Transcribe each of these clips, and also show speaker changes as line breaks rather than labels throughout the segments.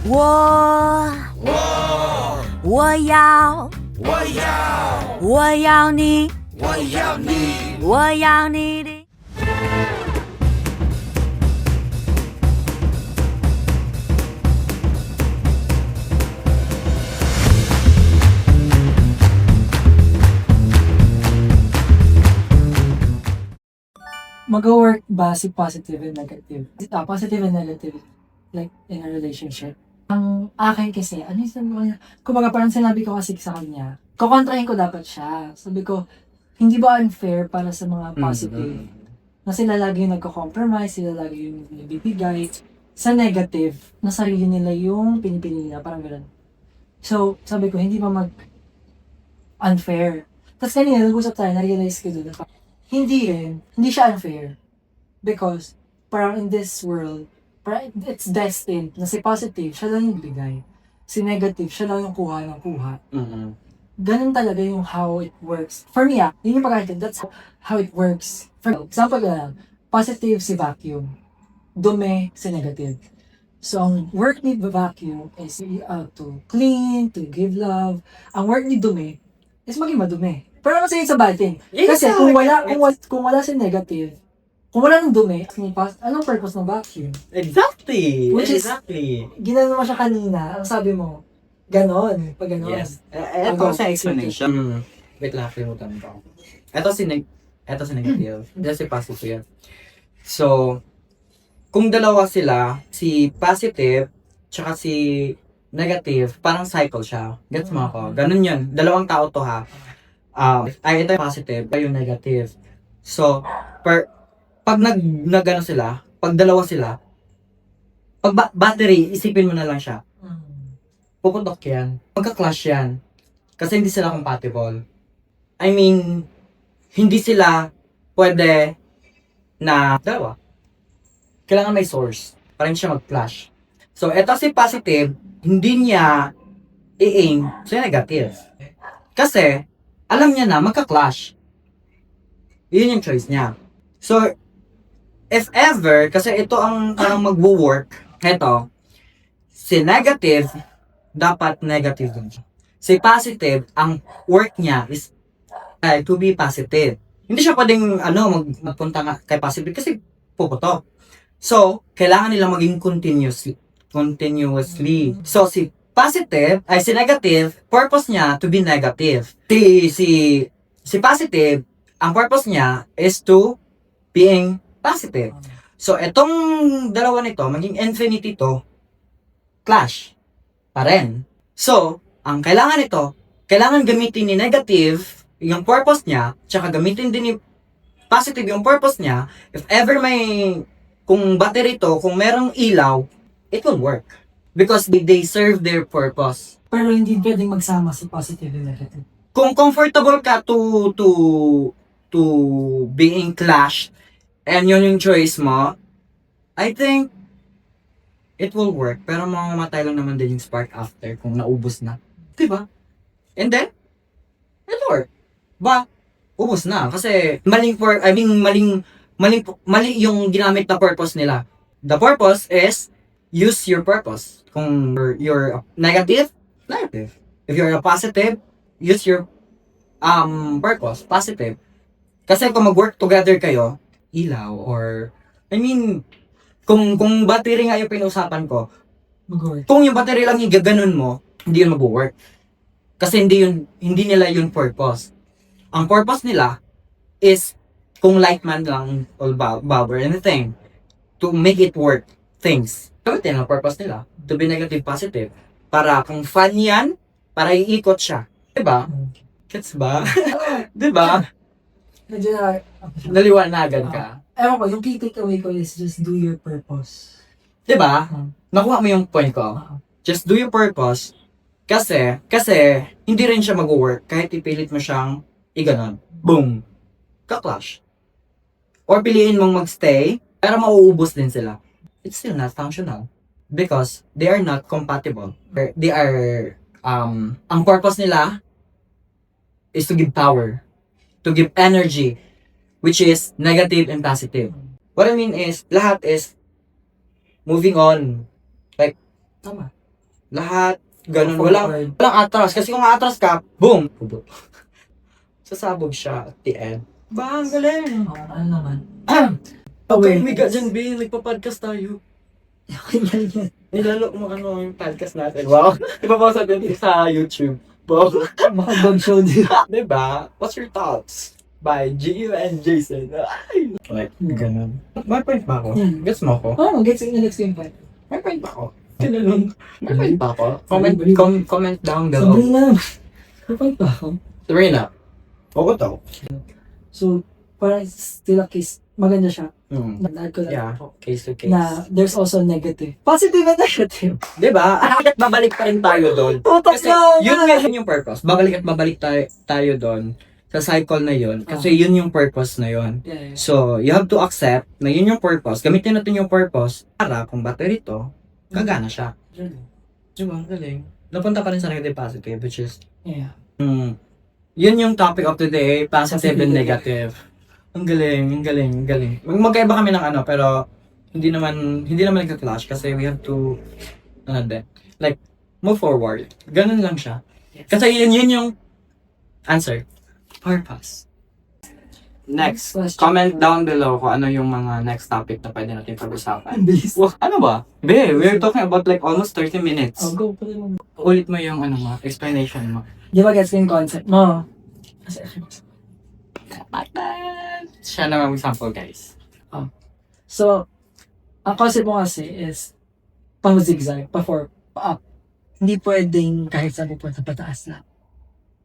我要你的。
Mag-work ba si positive and negative? Positive and negative, like, in a relationship? Ang akin kasi, ano yung sabi ko niya? Kumbaga parang sinabi ko kasi sa kanya, kukontrahin ko dapat siya. Sabi ko, hindi ba unfair para sa mga positive? Na sila lagi yung nagko-compromise, sila lagi yung nagbibigay. Sa negative, na sarili nila yung pinipili nila, parang gano'n. So, sabi ko, hindi ba unfair? Tapos kanina, nag-usap tayo, na-realize ko doon, hindi siya unfair. Because, parang in this world, parang it's destined na si positive, siya lang yung bigay. Si negative, siya lang yung kuha ng kuha. Ganun talaga yung how it works. For me, yun yung pagkakita, that's how it works. For example lang, positive si vacuum, dumi si negative. So, ang work ni vacuum is to clean, to give love. Ang work ni dumi is maging madumi. Pero naman sa bad thing. Kasi kung wala si negative, kung wala ng dumi, anong purpose ng vacuum?
Exactly!
Which is,
exactly!
ginano mo siya kanina, ang sabi mo, ganon, pag ganon.
Yes. Ito sa explanation. Wait lang, kalimutan ko. Ito si negative. Ito si positive. So, kung dalawa sila, si positive, tsaka si negative, parang cycle siya. Gets mo ako? Ganun yun. Dalawang tao to ha. Ito yung positive, yung negative. So, pag nag-ano sila, pag dalawa sila, pag battery, isipin mo na lang siya. Puputok yan. Magka-clash yan. Kasi hindi sila compatible. I mean, hindi sila pwede na dalawa. Kailangan may source para hindi siya mag-clash. So, eto si positive, hindi niya i-aim sa negative. Kasi, alam niya na magka-clash. Yun yung choice niya. So, if ever, kasi ito ang parang magwo-work, eto, si negative, dapat negative din siya. Si positive, ang work niya is to be positive. Hindi siya pwedeng magpunta kay positive kasi puputok. So, kailangan nilang maging continuously. So, si negative, purpose niya to be negative. Si positive, ang purpose niya is to being positive. So, etong dalawa nito, maging infinity to, clash pa rin. So, ang kailangan gamitin ni negative yung purpose niya, tsaka gamitin din ni positive yung purpose niya. If ever kung battery to, kung merong ilaw, it will work. Because they serve their purpose.
Pero hindi pwedeng magsama si positive and negative.
Kung comfortable ka to being clashed, and yun yung choice mo, I think it will work. Pero mamamatay lang naman din yung spark after kung naubos na. Diba? And then, it'll work. Ba, ubos na. Kasi mali yung ginamit na purpose nila. The purpose is, use your purpose. Kung you're negative. If you're a positive, use your purpose, positive. Kasi kung mag-work together kayo, ilaw or kung battery nga yung pinausapan ko,
Mag-work.
kung yung battery lang igaganon mo, hindi yun mag-work. Kasi hindi nila yun purpose. Ang purpose nila is kung light man lang or bulb or anything to make it work things. Gamitin ang purpose nila to be negative positive. Para kung fun yan, para iikot siya. Diba? Gets ba? Diba?
Medyo
Naliwanagan ka.
Ewan ko, yung key takeaway ko is just do your purpose.
Diba? Nakuha mo yung point ko. Just do your purpose. Kasi, hindi rin siya mag-work kahit ipilit mo siyang iganon. Boom! Ka-clash. Or piliin mong magstay, pero mauubos din sila. It's still not functional. Because they are not compatible. They are, ang purpose nila is to give power. To give energy. Which is negative and positive. What I mean is, lahat is moving on. Like,
Tama.
Lahat, ganun.
Forward.
Walang atras. Kasi kung atras ka, boom! Sasabog siya at the end. Ba, ang galing!
Ano naman?
Umiga dyan, B. Nagpa-podcast tayo.
Ganyan.
Nilalo mo yung podcast natin. Wow. Ipapost natin sa YouTube. Wow.
Makabag show din.
Diba? What's your thoughts? By Gio and Jason. Ay! Like, ganun. May point ba ako? Gets mo ako?
Gets ko yung point.
May point ba ako? Kinalong. May point ba ako? Comment down below.
Sabrina, may point ba ako?
Sabrina. Oo daw.
So, parang still a case, maganda siya. Nag-add ko lang
Yeah.
ako.
Case to case.
Na there's also negative. Positive and negative.
Diba? At babalik pa rin tayo doon.
Putak
Kasi yun yung purpose. Babalik tayo doon sa cycle na yun. Kasi yun yung purpose na yun.
Yeah.
So, you have to accept na yun yung purpose. Gamitin natin yung purpose para kung battery to, gagana siya. Diba? Galing. Napunta pa rin sa negative positive, which is,
Yeah.
yun yung topic of today, positive and negative. Ang galing. Magkaiba kami ng pero hindi naman nagka-clash kasi we have to, like, move forward. Ganun lang siya. Kasi yun yung answer. Purpose. Next,
Question.
comment down below kung ano yung mga next topic na pwede natin pag-usapan.
Ang bilis.
Ano ba? We're talking about like almost 30 minutes.
Go pa rin.
Ulit mo yung explanation mo.
Di ba gets ko yung concept mo?
Siya na ang example, guys.
So, ang concept mo kasi is pang-zigzag, pa-up. Hindi pwedeng kahit saan pupunta pataas na.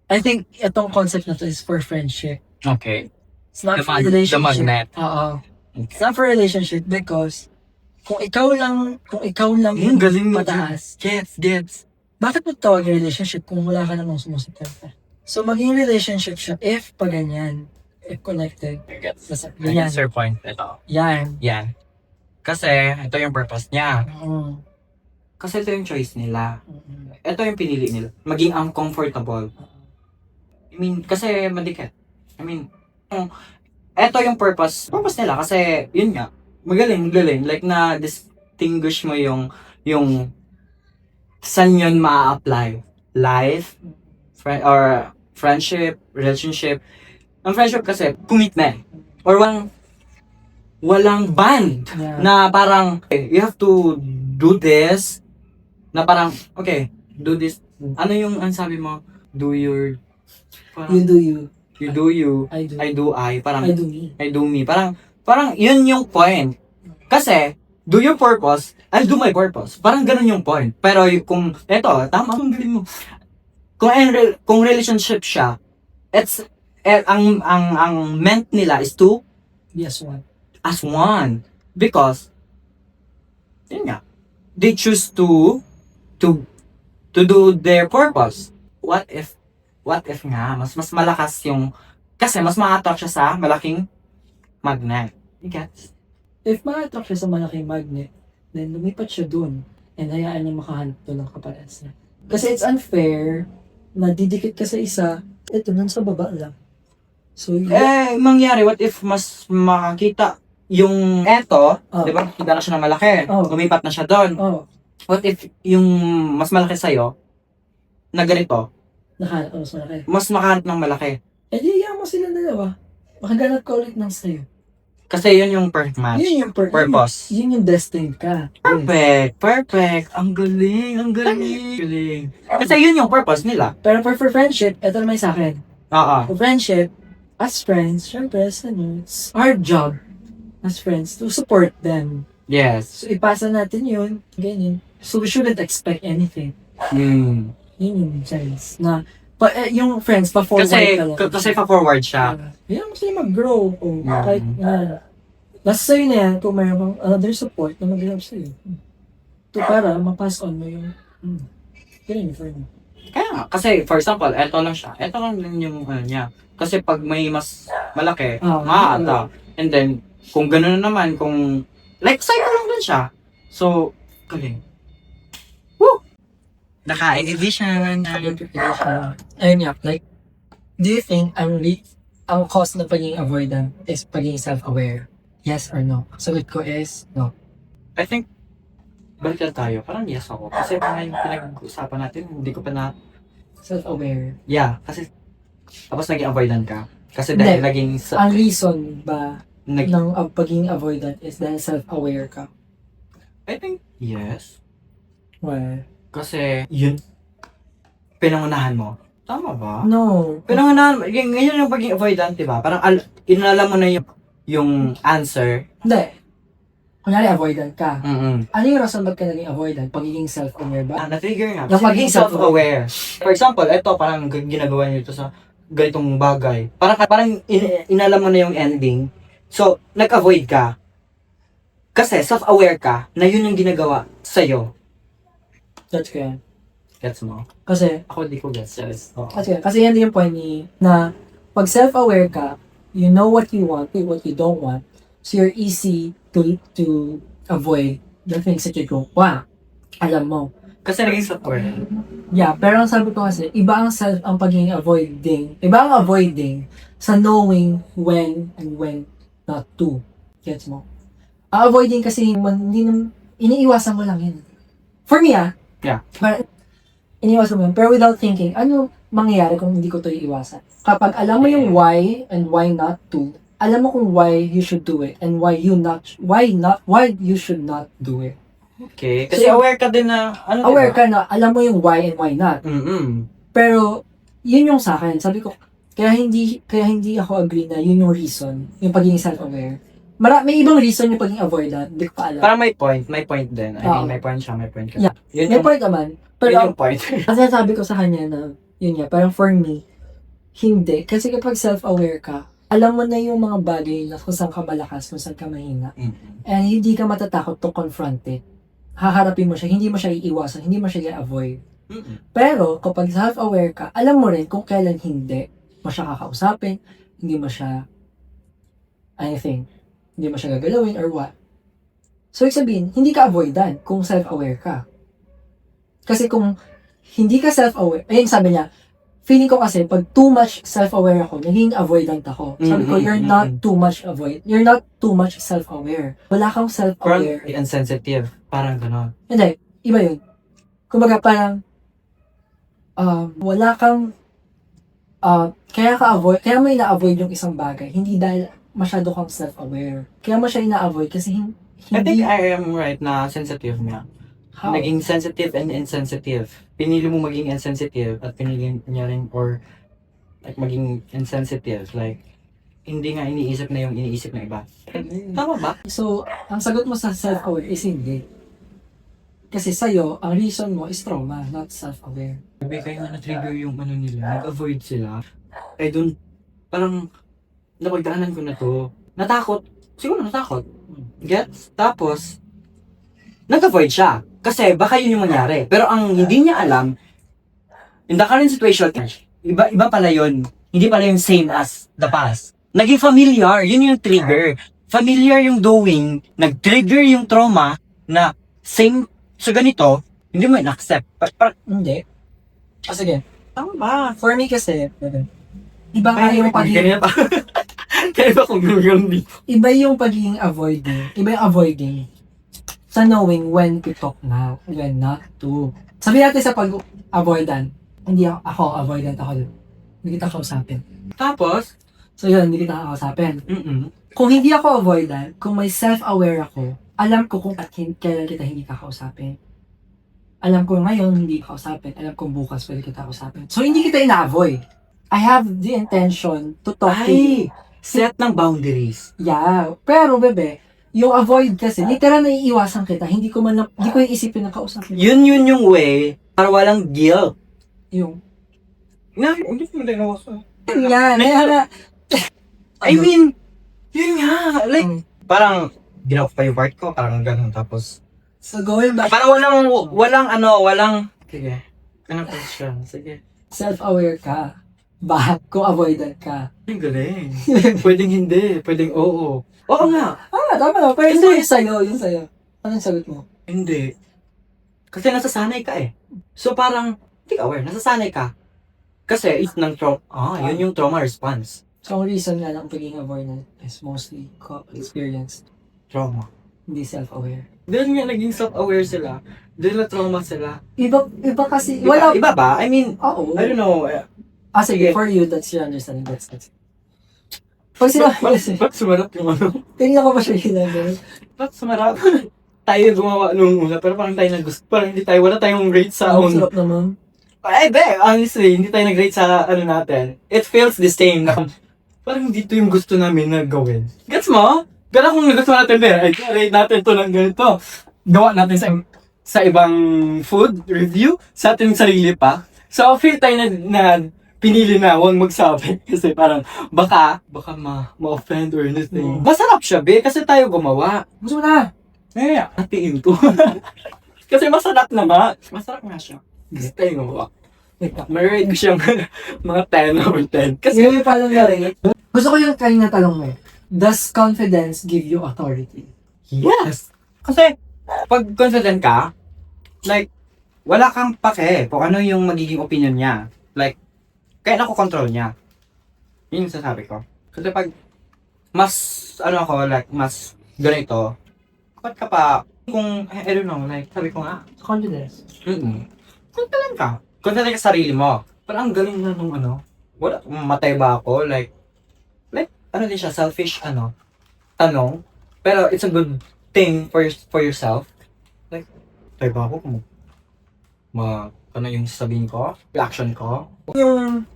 I think itong concept na to is for friendship.
Okay.
It's not for relationship.
The magnet.
Oo. It's not for relationship because kung ikaw lang yung
galing mo.
pataas,
Gets.
bakit mo tawag yung relationship kung wala ka namang sumusuporta? So, maging relationship siya if pa ganyan. If connected. Ganyan.
Answer point. Ito.
Yan.
Yan. Kasi, ito yung purpose niya.
Oo.
Kasi ito yung choice nila. Ito yung pinili nila. Maging uncomfortable. Kasi madikit. Ito yung purpose nila. Kasi, yun nga. Magaling. Like, na-distinguish mo yung saan yun ma-apply. Life, or friendship, relationship. Ang friendship kasi, commitment. Or walang band.
Yeah.
Na parang, you have to do this. Na parang, okay, do this. Ano yung sabi mo? Do your... Parang,
You do you.
you do you.
I do.
I do I. Parang,
I do me.
I do me. Parang yun yung point. Kasi, do your purpose, I'll do my purpose. Parang ganun yung point. Pero kung, tama, ang galing mo. Kung relationship siya, ang meant nila is to
Yes, one.
as one. Because, yun nga, they choose to do their purpose. What if nga, mas malakas yung, kasi mas ma-attract siya sa malaking magnet. You gets?
If ma-attract siya sa malaking magnet, then lumipat siya dun and hayaan niya makahanap doon ng kaparehas niya. Kasi it's unfair na didikit ka sa isa, ito nun sa baba lang. So,
Mangyari, what if mas makakita yung di ba, kita na siya na malaki, lumipat na siya doon. What if yung mas malaki sa'yo, na ganito,
Nakahanap ka mas malaki.
mas makahanap ng malaki.
Eh, di mo sila dalawa. Makaganap ka ulit ng sa'yo.
Kasi yun yung perfect match.
Yun yung
Purpose.
Yun yung destined ka.
Perfect. Ang galing. Kasi yun yung purpose nila.
Pero for friendship, ito naman yung sa akin.
Oo.
For friendship, as friends, syempre, it's our job as friends to support them.
Yes.
So, ipasa natin yun, ganyan. So, we shouldn't expect anything. Yun yung sense na, yung friends, pa-forward ka lang.
Kasi pa-forward siya.
Yan, gusto niya mag-grow. O, kahit, nasa sa'yo na yan, kung mayroon kang another support na mag-help sa'yo. To para, ma-pass on mo yung, ganyan for me.
Kaya nga, kasi for example, eto lang siya. Eto lang din yung niya. Kasi pag may mas malaki, maata. And then, kung gano'n na naman, kung, like, cycle lang din siya. So, galing. Woo! Naka-edition.
Ayun nga, like, do you think ang cause ng pagiging avoidant is pagiging self-aware? Yes or no? Sagot ko is no.
I think, balik lang tayo. Parang yes ako. Kasi parang yung pinag-uusapan natin, hindi ko pa na,
Self-aware.
yeah, kasi, tapos naging avoidant ka. Kasi dahil
Hindi.
naging,
Ang reason ba
nag,
ng pagiging avoidant is dahil self-aware ka?
I think, yes.
Well,
Kasi, yun, pinangunahan mo. Tama ba?
no.
Pinangunahan mo, ngayon yung pagiging avoidant, di ba? Parang, inalam mo na yung answer.
Hindi. Kunyari, avoidant ka.
Mm-mm.
Ano yung rason ba't ka naging avoidant? Pagiging self-aware ba?
Na-trigger nga.
Yung
Kasi
pagiging
pagiging self-aware. For example, ito, parang ginagawa niyo ito sa ganitong bagay. Parang inalam mo na yung ending. So, nag-avoid ka. Kasi self-aware ka na yun yung ginagawa sa'yo.
Judge ko yan.
Gets mo?
Kasi,
Ako di ko gets. Yes. Oo.
kasi yan din yung point ni, na pag self-aware ka, you know what you want, what you don't want, so you're easy to avoid the things that you don't want. Alam mo.
Kasi naging self-aware.
Yeah, pero ang sabi ko kasi, iba ang pagiging avoiding, iba ang avoiding sa knowing when and when not to. Gets mo? Ang avoiding kasi, iniiwasan mo lang yun. For me,
Yeah.
But, iniiwasan mo yun. Pero without thinking, ano mangyayari kung hindi ko to iiwasan? Kapag alam mo yung why and why not to, alam mo kung why you should do it and why you should not do it.
Okay. Kasi
So,
aware ka din na, ano
Aware
diba?
ka na, alam mo yung why and why not.
Mm-mm.
Pero, yun yung sa akin. Sabi ko, kaya hindi ako agree na yun yung reason, yung pagiging self-aware. May ibang reason yung pagiging avoidant, hindi ko pa alam.
Parang may point din. I
Oo.
mean, may point siya, may point ka.
Yeah.
Yun
May
yung,
point naman.
yun
Pero,
yung point.
kasi sabi ko sa kanya na, yun nga, parang for me, hindi. Kasi kapag self-aware ka, alam mo na yung mga bagay na kung saan ka malakas, kung saan ka mahina.
Mm-mm.
And hindi ka matatakot to confront it. Haharapin mo siya, hindi mo siya iiwasan, hindi mo siya i-avoid.
Mm-mm.
Pero, kapag self-aware ka, alam mo rin kung kailan hindi mo siya kakausapin, hindi mo siya anything, hindi mo siya gagalawin or what. So, ibig sabihin, hindi ka avoidant kung self-aware ka. Kasi kung hindi ka self-aware, ayun sabi niya, feeling ko kasi, pag too much self-aware ako, naging avoidant ako. Sabi ko, you're not too much self-aware. Wala kang
Parang
self-aware.
insensitive. Parang gano'n.
Hindi, iba yun. Kumbaga parang, wala kang, kaya mo ina-avoid yung isang bagay, hindi dahil masyado kang self-aware. Kaya mo siya ina-avoid kasi
I think
hindi,
I am right na sensitive niya.
how?
Naging sensitive and insensitive. Pinili mo maging insensitive at pinili niya rin or like maging insensitive. Like, hindi nga iniisip na yung iniisip ng iba. Tama ba?
So, ang sagot mo sa self-aware is hindi. Kasi sa'yo, ang reason mo is trauma, not self-aware.
Sabi kaya nga na-trigger yung ano nila, nag-avoid sila. Parang, napagdaanan ko na to. Natakot. Siguro natakot. Gets? Tapos, nag-avoid siya. Kasi baka yun yung mangyari. Pero ang hindi niya alam, in the current situation, iba pala yun. Hindi pala yung same as the past. Naging familiar. Yun yung trigger. Familiar yung doing. Nag-trigger yung trauma na same sa ganito, hindi mo in-accept.
Hindi. Sige.
Tama ba?
For me kasi, iba nga yung pagiging,
Ganyan pa. Kaya ba kung yung
iba yung pagiging avoiding. Iba yung avoiding sa knowing when to talk now, when not to. Sabi natin sa pag-avoidant, hindi ako avoidant ako. Hindi kita kausapin.
Tapos,
So yun, hindi kita kakausapin.
mm-mm.
Kung hindi ako avoidant, kung may self-aware ako, alam ko kung kailan kita hindi kakausapin. Alam ko ngayon hindi kausapin. Alam ko bukas pwede kita kausapin. So hindi kita ina-avoid. I have the intention to talk to you.
Ay, set ng boundaries.
Yeah. Pero bebe, yung avoid kasi, literal na iiwasan kita. Hindi ko iisipin na kausapin.
Yun yung way para walang guilt.
Yung,
Hindi mo din ako.
yan.
I mean, yun nga. Like,
Mm.
parang, ginawa ko pa yung part ko, parang ganun. Tapos,
So going back,
parang walang, sige. Anong question? Sige.
self-aware ka. Ba? Kung avoidant ka.
Ang galing. Pwedeng hindi, pwedeng oo. Oo nga.
Tama na. Pero
Hindi.
yun sa'yo. Anong sagot mo?
Hindi. Kasi nasasanay ka eh. So parang, hindi ka aware, nasasanay ka. Kasi it's ng trauma, yun yung trauma response.
So, ang reason nga ng pagiging avoidant is mostly co-experienced.
Trauma.
hindi self-aware.
Dahil nga naging self-aware sila, dahil na-trauma sila.
Iba kasi,
Iba ba? I mean,
oo.
I don't know.
Sige, for you, that's your understanding, that's. Pag
Ba't sumarap yung ano?
tingnan ko pa siya ginagawa.
Ba't sumarap? Tayo gumawa nung una, pero parang tayo parang hindi tayo, wala tayong rate sa
Ang sarap naman.
Honestly, hindi tayo nag-rate sa ano natin. It feels the same na parang dito yung gusto namin na gawin. Gets mo? Pero kung nagustuhan natin din, ay rate natin to ng ganito. Gawa natin sa ibang food review, sa ating sarili pa. So, feel tayo na pinili na huwag magsabi. Kasi parang baka ma-offend or anything. Masarap siya, be, kasi tayo gumawa.
Gusto mo na?
Hatiin ko. Kasi masarap na nga. Masarap nga siya. Gusto tayo gumawa. May-rate ko siyang mga 10 over 10.
Kasi yung palang na-rate. Gusto ko yung kanina talong mo. Does confidence give you authority?
Yes! Kasi, pag confident ka, like, wala kang pake kung ano yung magiging opinion niya. Like, kaya nakokontrol niya. Yun yung sasabi ko. Kasi pag, mas, mas ganito, ba't ka pa, kung, I don't know, like, sabi ko nga,
Confidence.
confident ka. Confident ka sa sarili mo. Parang ang galing na nung wala, matay ba ako? Like, ano din siya, selfish, tanong. Pero it's a good thing for yourself. Like, matay ba ako kung ano yung sabihin ko? Reaction ko?
Yung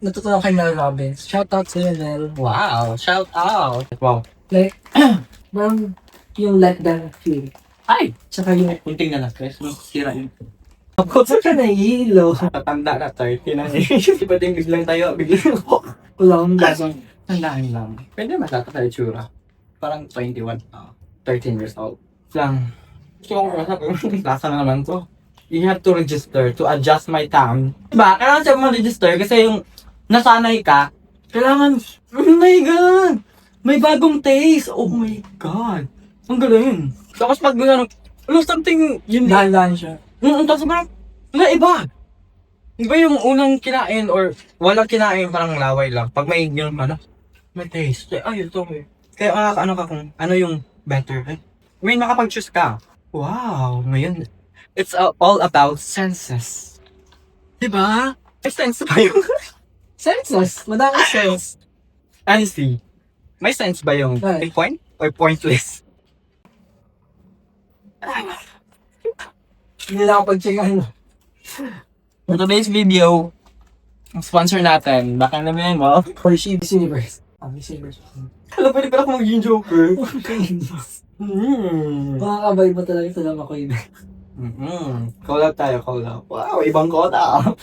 natutunan kay Mel Robbins. Shout out sa'yo, Mel.
Wow! Shout out! Wow!
Like, parang yung let them feel.
Ay!
Tsaka yung,
Kunting na na-stress mo. Sira yun.
saan ka nahihilo?
Tatanda na, 30 na. Di ba din biglang tayo? Biglang
Wala akong gasong.
tandaan lang. Pwede matata sa itsura. Parang 21. 13 years old. Lang. Gusto ko kung lasa na naman to. You have to register to adjust my tongue. Diba? Kailangan siya ma-register kasi yung nasanay ka, kailangan, oh my God! May bagong taste! Oh my God! Ang galing! Tapos pag gano'n, something yun.
Dahan-dahan siya.
Tapos parang, iba! Iba yung unang kinain or walang kinain, parang laway lang. Pag may yun, may taste. Ay, ito eh. Kaya ka kung ano yung better eh. May makapag-choose ka. Wow, ngayon, it's all about senses. Diba? May sense ba yung...
Senses. Madaming sense.
Honestly, may sense ba yung
Right.
point or pointless?
Hindi na ako pag-check ano.
For today's video, ang sponsor natin, baka naman mo.
For Miss Universe. Miss Universe.
Kala pwede pala akong maging joker.
Makakabay mo talaga sa lama ko yun.
Collab tayo, collab. Wow, ibang collab.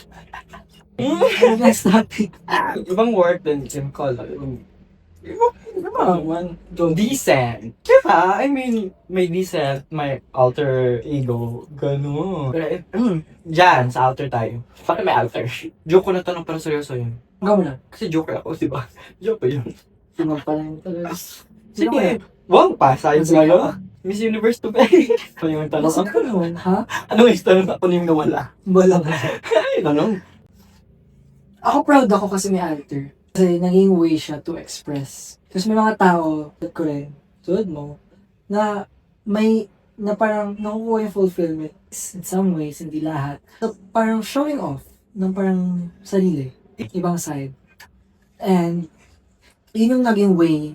Next topic.
Ibang word din yung collab. Ibang decent. Diba? I mean, may decent, may alter ego. Ganun. Pero, dyan, sa alter tayo. Bakit may alter? Joke ko na tanong, pero seryoso yun.
Gawin na.
Kasi joker ako, diba? Joke yun.
Sinag pa rin talaga.
Sige. Wag pa, science
Sige.
nga Miss Universe to ba? Ano yung tanong?
Kasi ka naman, ha?
Ano yung tanong? Ako na yung nawala.
Wala ba?
Ay, tanong.
Ako proud ako kasi may alter. Kasi naging way siya to express. Kasi may mga tao, that ko rin, tulad mo, na na parang nakukuha yung fulfillment in some ways, hindi lahat. So, parang showing off ng parang sarili, ibang side. And, yun yung naging way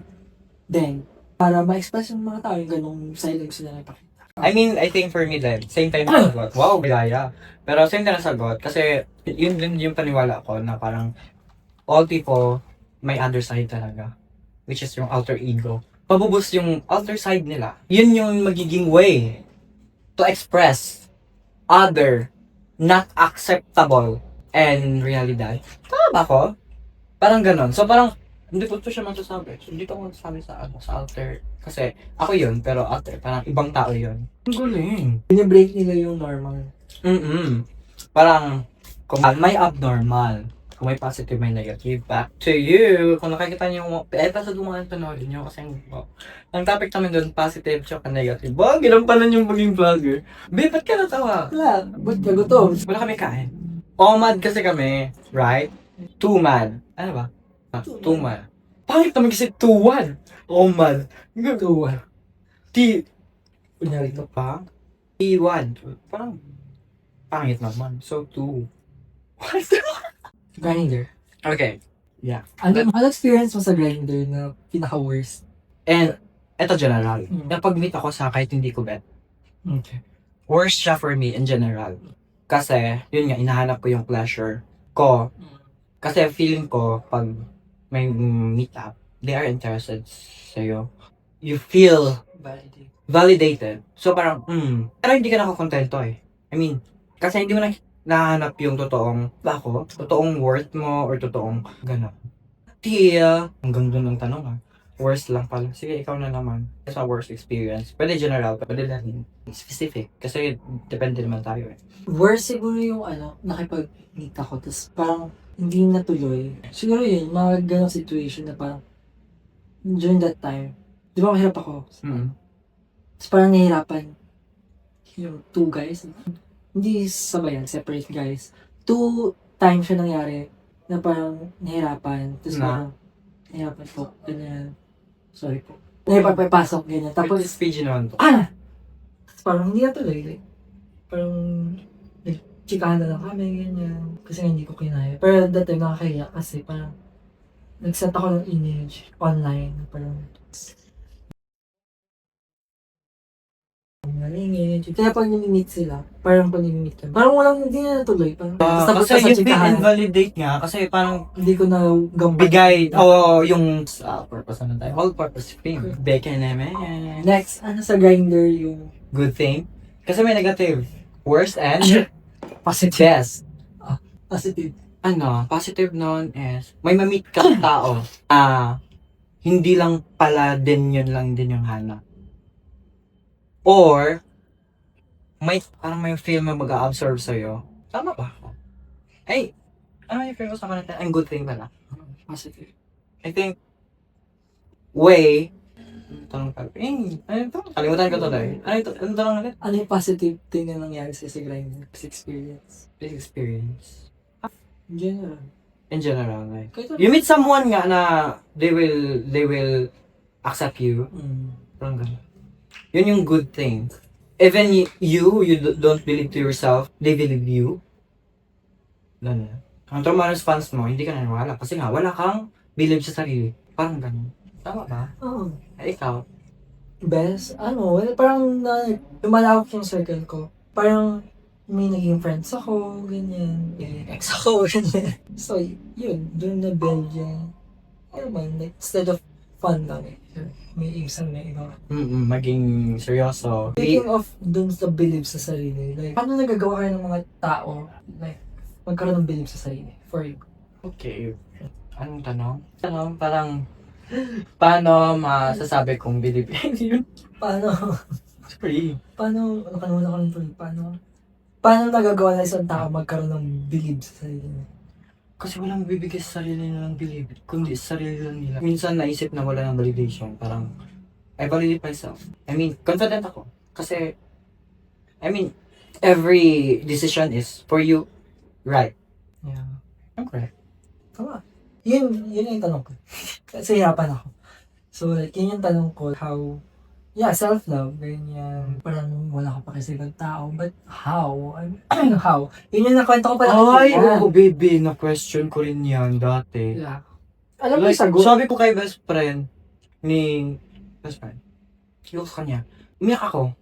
din para ma-express yung mga tao yung ganong side yung sila napakita.
I mean, I think for me din, same time na sagot. Wow, bilaya. Pero same time na sagot kasi yun din yung paniwala ko na parang all people may underside talaga. Which is yung alter ego. Pabubus yung alter side nila. Yun yung magiging way to express other not acceptable and realidad. Tama ba ako? Parang ganon. So parang hindi ko siya masasabi. So, hindi ko masasabi sa alter. Kasi ako yun, pero alter, parang ibang tao yun. Ang galing.
Binibreak nila yung normal.
Parang, kung may abnormal, kung may positive, may negative, back to you. Kung nakikita niyo yung, basta dumaan panoorin niyo kasi ang topic namin doon, positive, tsaka negative. Ba, ginampanan yung maging vlogger. Babe, ba't ka natawa?
Wala, ba't ka gutom?
Wala kami kain. OMAD kasi kami, right? Too mad. Ano ba? Too mad. Pangit naman kasi too one. OMAD.
Tuwa. Kunyari to.
Pa? E1. Parang pangit naman. So, 2. What?
Grinder.
Okay. Yeah.
Ano experience mo sa grinder na pinaka-worst?
And, eto general.
Mm.
Napag-meet ako sa kahit hindi ko bet.
Okay.
Worst siya for me in general. Kasi, yun nga, inahanap ko yung pleasure ko. Kasi feeling ko, pag may meet up, they are interested sa'yo. You feel
Validate.
validated. So parang, pero hindi ka nakakontento eh. I mean, kasi hindi mo na nahanap yung totoong worth mo, or totoong gano'n. Hanggang dun ang tanong ha. Worst lang pala. Sige, ikaw na naman. Sa worst experience. Pwede general, pwede lang specific. Kasi depende naman tayo eh.
Worst siguro yung nakipag-meet ako, tapos parang hindi natuloy. Siguro yun, mga ganong situation na parang during that time, di ba mahirap ako? Tapos parang nahihirapan yung 2 guys. Hindi sabayan, separate guys. 2 times siya nangyari na parang nahihirapan. Tapos
Na?
parang nahihirapan po, ganyan. Sorry po. Nahihirapan pasok, ganyan.
Tapos,
Tapos,
PG naman to.
tapos parang hindi natuloy. Like, parang chikahan na lang kami, ganyan. Kasi nga hindi ko kinaya. Pero that time nakakahiya kasi parang nag-set ako ng image online. Parang nalingit. Kaya pag nami-meet sila, parang pag nami-meet kami, parang hindi na natuloy. Parang, tapos
Kasi
sa
yung
chikahan,
invalidate nga, kasi parang
hindi ko na
bigay, yung purpose naman tayo. All-purpose fame. Beke naman.
Next, sa grinder yung
Good thing. Kasi may negative. Worst and
positive.
best.
Positive.
Positive nun is, may ma-meet kang tao. Hindi lang pala din yun lang din yung hanap. Or, parang may feel na mag-a-absorb sa'yo. Tama ba ako? Ay, ano yung feel ko sa kanila? Ang good thing pala.
Positive.
I think, way, tanong pa, ano ito? Kalimutan ko to dahil. Ano tanong ulit?
Ano yung positive thing na nangyari sa grinder? Experience.
This experience.
In general.
In general, like,
Kahit
you meet someone nga na they will accept you. Parang ganun. Yun yung good thing. Even you don't believe to yourself, they believe you. Ganun. Ang Tromanos fans mo, hindi ka naniwala. Kasi nga, wala kang believe sa sarili. Parang ganun. Tama ba?
Oo.
Ay, ikaw?
Best, parang lumalawak yung circle ko. Parang may naging friends ako, ganyan. Ex ako, ganyan. So, yun, doon na build yung, like, instead of fun lang eh. May isang na iba.
Maging seryoso.
Speaking of dun sa believe sa sarili, like, paano nagagawa kayo ng mga tao, like, magkaroon ng believe sa sarili, for you?
Okay. Anong tanong? Parang, paano masasabi kong believe yun?
Paano,
Sorry.
nakalimutan ko rin tuloy, paano nagagawa na isang tao magkaroon ng believe sa sarili?
Kasi walang bibigay sa sarili nilang believe, kundi sa sarili lang nila. Minsan naisip na wala ng validation, parang, I validate myself. I mean, confident ako. Kasi, every decision is for you, right?
Yeah.
I'm correct.
Tama. Yun yung tanong ko. Kasi hirapan ako. So, like, yun yung tanong ko, how, self-love, ganyan. Parang wala ko pa kasi ibang tao, but how? How? Yun yung nakwento ko pala.
Baby, na-question ko rin yan dati.
Yeah. Alam mo
Like,
yung sagot?
sabi ko kay best friend, yung sa kanya, umiyak ako.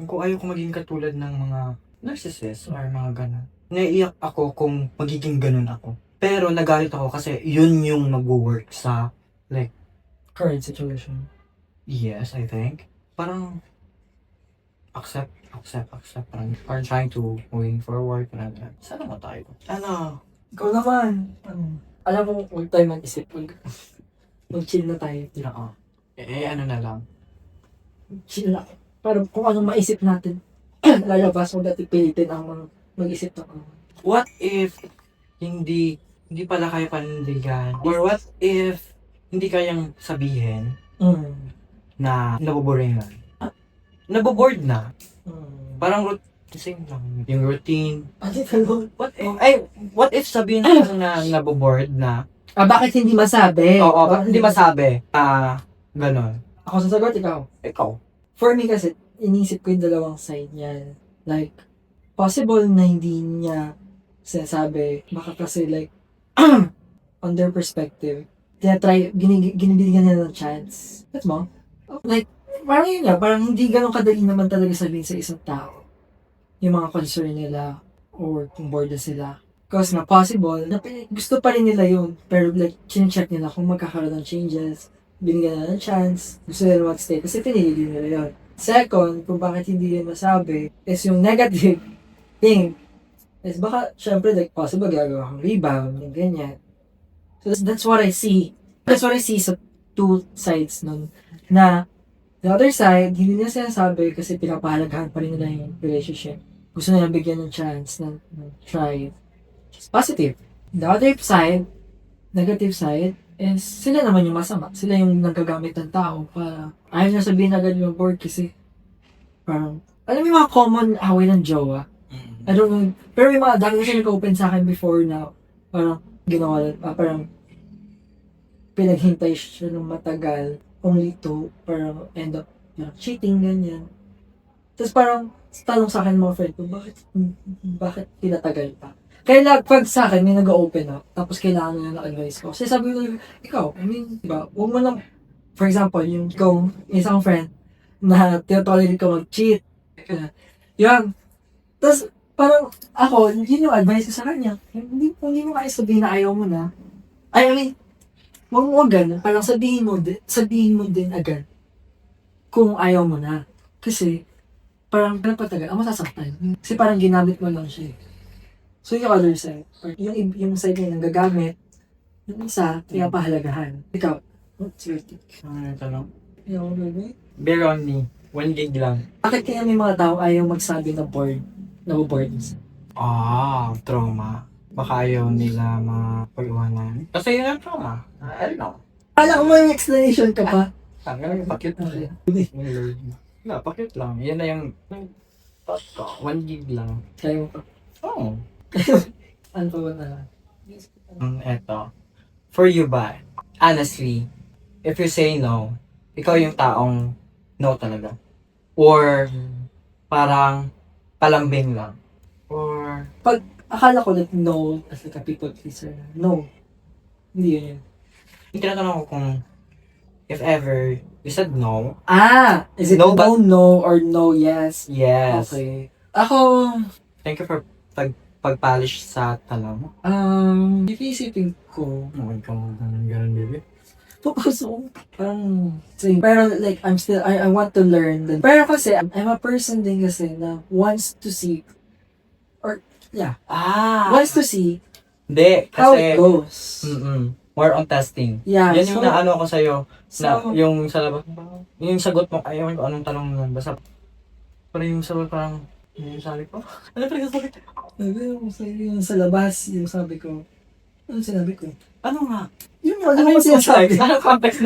Kung ayaw ko maging katulad ng mga narcissist or mga ganun. Naiiyak ako kung magiging ganun ako. Pero nagalit ako kasi yun yung mag-work sa, like,
Current situation.
yes, I think. Parang, accept. Parang trying to moving forward. Sana mo tayo.
Ikaw naman. Alam mo, huwag tayo mag-isip. Mag-chill na tayo.
Oo. Ano na lang.
Chill na. Parang kung anong maisip natin, lalabas mo dati pilitin ang mag-isip na
What if hindi pala kaya panindigan? Or what if hindi kayang sabihin na naboboring na? Nabobored na? Parang same lang. Yung routine. What if sabihin na nabobored na?
Bakit hindi masabi?
Oo, hindi masabi. Ganon.
Ako sasagot, ikaw.
Ikaw.
For me kasi, inisip ko yung dalawang side niya. Like, possible na hindi niya sinasabi, baka kasi like, on their perspective, ginibigyan nila ng chance. That's mo? Like, parang yun nga, parang hindi ganun kadali naman talaga sabihin sa isang tao yung mga concern nila or kung bored na sila. Because na possible, na gusto pa rin nila yun, pero like, chinecheck nila kung magkakaroon ng changes, binigyan nila ng chance, gusto nila mag-stay kasi pinili nila yun. Second, kung bakit hindi nila masabi, is yung negative thing. Is baka, syempre, like, possible gagawa kang rebound, yung ganyan. So, that's what I see. That's what I see sa two sides nun. Na, the other side, hindi nila sinasabi kasi pinapahalagahan pa rin nila yung relationship. Gusto nila bigyan ng chance, ng try. It's positive. The other side, negative side, is sila naman yung masama. Sila yung nagagamit ng tao para ayaw niya sabihin agad yung board kasi parang, alam mo yung mga common away ng jowa? I don't know. Pero may mga dami kasi nag-open sa akin before na parang ginawa, parang pinaghintay siya ng matagal only to parang end up cheating, ganyan. Tapos parang tanong sa akin mga friend ko, bakit pinatagal pa? Kaya pag sa akin, may nag-open up, tapos kailangan nila ng advice ko. Kasi sabi ko, ikaw, I mean, diba, huwag mo lang, for example, yung ikaw, isang friend, na tinotolerate ka mag-cheat. Yan. Tapos, parang ako, yun yung advice ko sa kanya. Hindi mo kaya sabihin na ayaw mo na. I mean, huwag mo agad. Parang sabihin mo din agad kung ayaw mo na. Kasi, parang pinapatagal, masasaktan. Kasi parang ginamit mo lang siya. So, yung other side, yung side niya nang gagamit, yung isa, kaya pahalagahan. Ikaw, what's your take?
Ano yung tanong?
Yung baby?
Bear on me. 1 gig lang.
Bakit kaya may mga tao ayaw magsabi na bored? Na-bored?
Trauma. Baka ayaw nila mapag-iwanan. Kasi yun ang trauma. I don't know.
Kala ko may explanation ka pa.
Hanggang pakit na siya. No, pakit lang. Yan na yung thought ko. 1 gig lang.
Kaya mo pa.
Oo.
Ano pa ba na?
Eto. For you ba? Honestly, if you say no, ikaw yung taong no talaga. Or parang palambing lang. Or
Akala ko like no, as like a people pleaser. No. Hindi yun yun.
yung tinatanong ko kung if ever you said no,
Is it
No,
no, no, or no, yes?
yes.
Okay. Ako,
Thank you for pag-polish sa tanong.
iisipin ko,
Okay ka mo ganun, baby.
so, parang, same. Pero like, I want to learn. Pero kasi, I'm a person din kasi na wants to see, or, wants to see
Hindi,
how it
kasi,
goes.
more on testing.
Yeah,
Yan yung
so,
naano ko sa'yo, na
so,
yung sa labas, yung sagot mo, ayaw ko anong tanong nun, basta, parang yung sagot parang, yung sabi ko, ano pa rin sabi ko?
yung sa labas, yung sabi ko, ano sinabi ko?
Ano nga?
Yung
Ano yung sinasabi? Anong context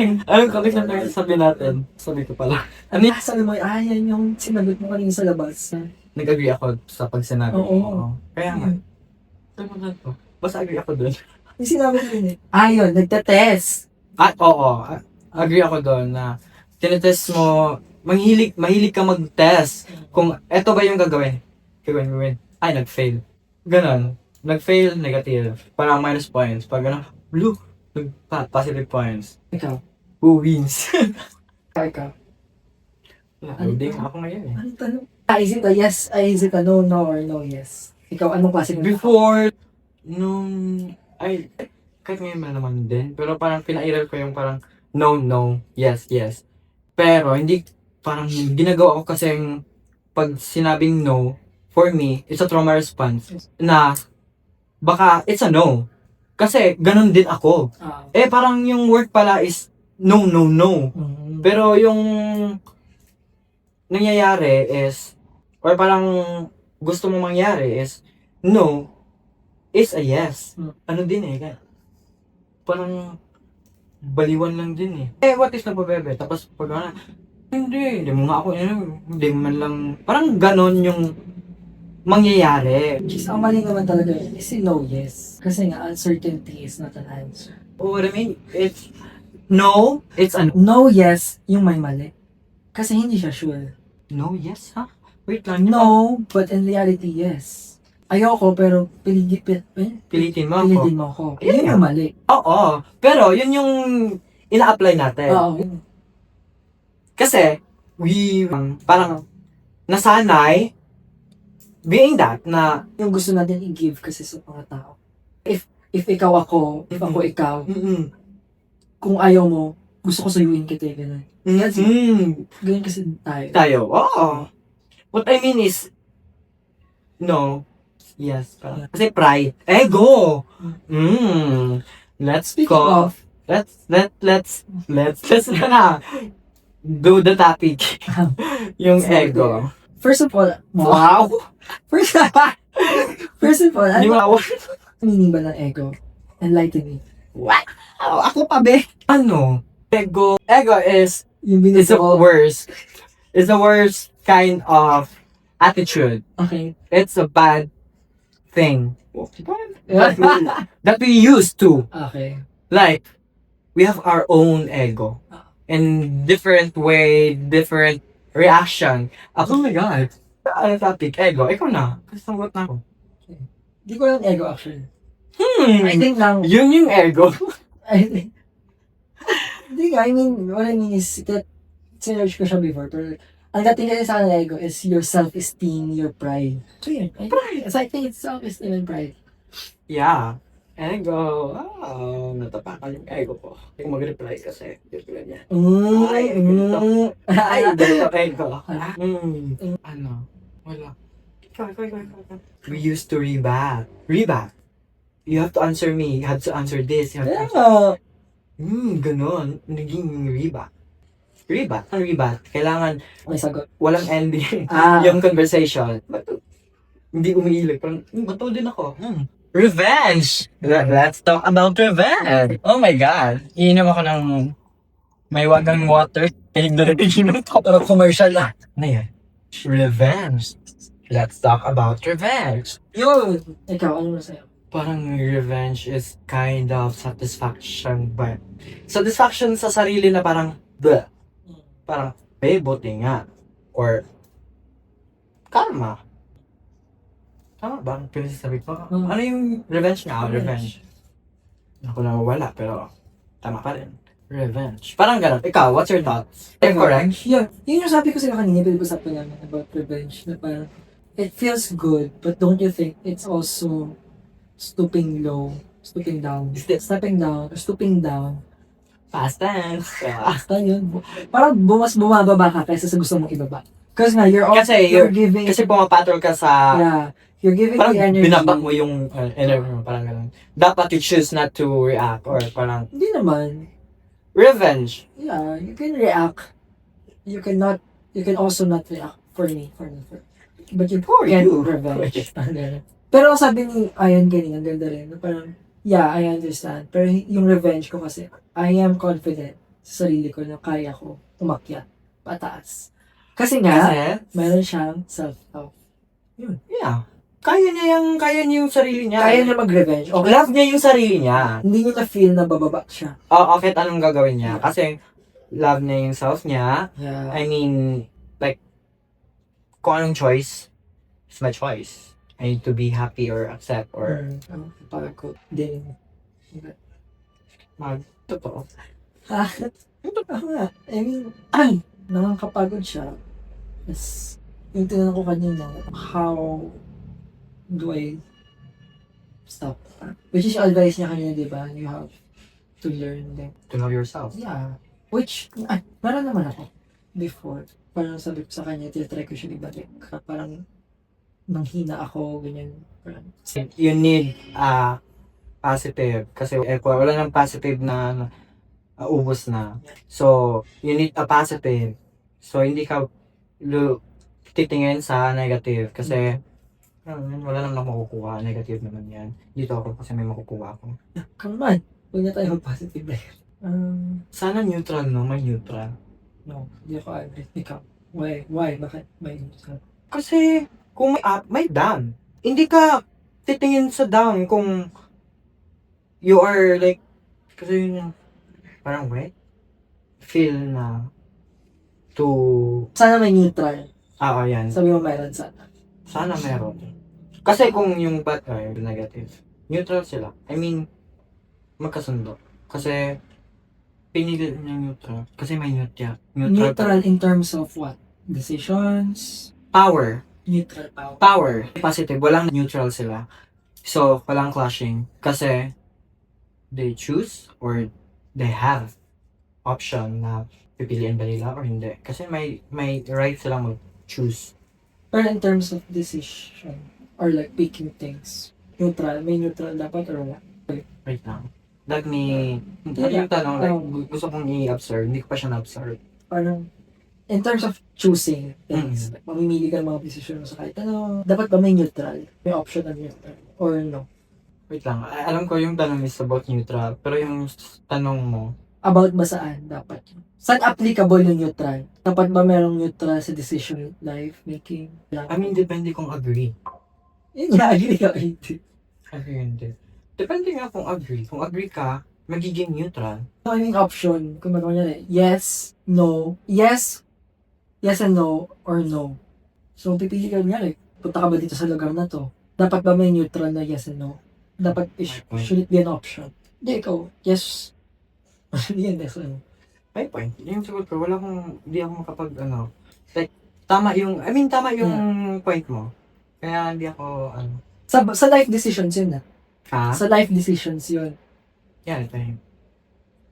ng sabi natin? Sabi ko pala.
Ano yung sabi mo, yan yung sinagot mo kanina sa labas.
Nag-agree ako sa pag sinabi.
Oo.
Kaya nga. Sabi ko, basta agree ako dun.
Yung sinabi ko yun yun, nagtetest.
Oo. Agree ako doon na tinetest mo, mahilig ka mag-test kung eto ba yung gagawin. Gagawin. Ay, nag-fail. Ganon. Nag-fail, negative. Parang minus points. Pag ano, blue, positive points.
Ikaw.
Who wins?
Ikaw.
Loading ako ngayon eh.
Anong tanong? Is it a yes? Is it a no, no, or no, yes? Ikaw, anong klase ng
Before, kahit ngayon man naman din, pero parang pinairal ko yung parang no, yes. Pero hindi, parang ginagawa ko kasing pag sinabing no, for me, it's a trauma response na baka it's a no. Kasi ganun din ako. Parang yung word pala is no. Pero yung nangyayari is, or parang gusto mo mangyari is, no is a yes. Ano din eh, parang baliwan lang din eh. What is nababebe? Tapos pag hindi mo nga ako, hindi mo man lang, parang ganon yung mangyayari.
Ang mali naman talaga yun is no, yes. Kasi nga, uncertainty is not an answer.
What I mean, it's no, it's a
No, yes, yung may mali. Kasi hindi siya sure.
No, yes, ha? Wait lang.
No, but in reality, yes. Ayoko, pero
Pilitin mo ako.
pilitin mo ako.
Ayun
Yun
nga.
yung mali.
Oo. Pero, yun yung ina-apply natin.
Oo.
Kasi, we, parang, nasanay, being that, na,
Yung gusto natin i-give kasi sa mga tao. If ikaw ako, if ako ikaw, kung ayaw mo, gusto ko sayuin kita, gano'n. Ganyan kasi tayo.
Tayo, oo. What I mean is, no, yes, parang, kasi pride, ego. Let's
Speaking
go.
of,
Let's na do the topic. Yung ego.
first of all,
Wow!
first of all,
Hindi mo
ano meaning ba ng ego? Enlighten me.
What? Ako pa, be? Ano? Ego. Ego is
Yung
the
binuso ko.
worst. It's the worst kind of attitude.
Okay.
It's a bad thing. That we used to.
Okay.
Like, we have our own ego. In different way, different reaction. Oh my God. Ano topic? Ego. Ikaw na. Kasagot na ako.
Hindi ko lang ego actually. I think lang,
Yun yung ego.
I think, hindi ka, I mean, what I mean is that, sinerge ko siya before, pero ang dating kasi sa akin ng ego is your self-esteem, your pride. So yun, so I think it's self-esteem and pride.
Yeah. Ego. Natapakan yung ego ko. Hindi ko mag-reply kasi. Ay, Ay, dito ego. Ano? Wala. Ikaw. We used to rebat. Rebat. You have to answer me. You have to answer this. You have to answer... Ganon. Naging rebat. Rebat? Ang rebat? Kailangan
May sagot.
walang ending.
Ah.
Yung conversation. Hindi umiilig. Parang, bato din ako. Revenge! Let's talk about revenge! Oh my God! Iinom ako ng may wagang water. Pinagdarinig ng top.
Pero commercial na.
Ano yan? Revenge! Let's talk about revenge!
Yun! Ikaw, ano na sa'yo?
Parang revenge is kind of satisfaction but satisfaction sa sarili na parang bleh. Parang, buti nga. Or karma. Tama ba? Ang pinasasabi ko. Ano yung revenge nga? Revenge. Ako nawawala, pero tama pa rin. Revenge. Parang ganun. Ikaw, what's your thoughts? Correct?
Yun yung sabi ko sila kanina, pinag-usapan namin about revenge, na parang, it feels good, but don't you think it's also stooping down, stepping down, or stooping down.
Fast dance.
Basta yun. Parang bumababa ka kaysa sa gusto mong ibaba. Kasi nga,
Kasi
you're giving,
Kasi pumapatol ka sa...
yeah, you're giving
Parang
the energy.
binabak mo yung energy mo, parang gano'n. Dapat you choose not to react or parang
Hindi naman.
revenge.
Yeah, you can react. You can also not react for me. But you
For
can
you.
revenge. Pero sabi ni Ayan kanina, ang ganda rin. Parang, yeah, I understand. Pero yung revenge ko kasi, I am confident sa sarili ko na kaya ko umakyat, pataas. Kasi nga, meron siyang self-love.
Yeah. Kaya niya yung sarili niya.
Kaya niya mag-revenge. Okay.
Love niya yung sarili niya.
Hindi niya na-feel na bababa siya.
Okay, anong gagawin niya? Kasi love niya yung self niya.
Yeah.
I mean, like, kung anong choice, it's my choice. I need to be happy or accept or
Pagod din.
totoo.
Ako nga. I mean, nakakapagod siya. Yes. Yung tinanong ko kanina, how do I stop? Which is yung advice niya kanina, di ba? You have to learn them.
To know yourself.
Yeah. Which, meron naman ako before. Parang sabi ko sa kanya, tinatry ko siya ibalik. Parang nanghina ako, ganyan. Parang,
You need positive. Kasi wala nang positive na ubos na. So, you need a positive. So, hindi ka titingin sa negative. Kasi, wala nang makukuha. Negative naman yan. Dito ako kasi may makukuha ako.
come on. Huwag na tayo mag-positive na yun.
Sana neutral, no? May neutral.
No, hindi ako agree. Ikaw. Why? Bakit may neutral?
Kasi, kung may up, may down. Hindi ka titingin sa down kung you are like, kasi yun yung, parang wait, feel na to,
Sana may neutral.
yan.
Sabi mo meron sana.
Sana meron. Kasi kung yung bad ay negative, neutral sila. I mean, magkasundo. Kasi, pinili niya neutral. Kasi may neutral.
Neutral in terms of what? Decisions?
Power.
Neutral power.
Power. Positive. Walang neutral sila. So, walang clashing. Kasi, they choose or they have option na pipiliin ba nila or hindi. Kasi may right silang mag-choose.
Pero in terms of decision or like picking things, neutral. May neutral dapat or wala?
Right now. May yung tanong, like, gusto kong i-observe, hindi ko pa siya na-observe.
Parang, in terms of choosing things, like, mamimili ka ng mga decision mo sa kahit ano, dapat ba may neutral? May option na neutral? Or no?
Wait lang, alam ko yung tanong is about neutral, pero yung tanong mo,
About ba saan dapat? Saan applicable yung neutral? Dapat ba merong neutral sa decision life making?
I mean, depende kung agree.
Yun nga, agree ka hindi.
Agree hindi. Depende nga kung agree. Kung agree ka, magiging neutral.
So, I mean, option, kung magkano niya yes, no, yes and no, or no. So, pipili ka niya, like, punta ka ba dito sa lugar na to? Dapat ba may neutral na yes and no? Dapat, should it be an option? Hindi, ikaw, yes. Hindi yan, yes, ano.
May point. Yung sagot ko, hindi ako makapag, like, tama yung point mo. Kaya hindi ako,
Sa life decisions yun,
Sa
life decisions yun.
yan, ito yun.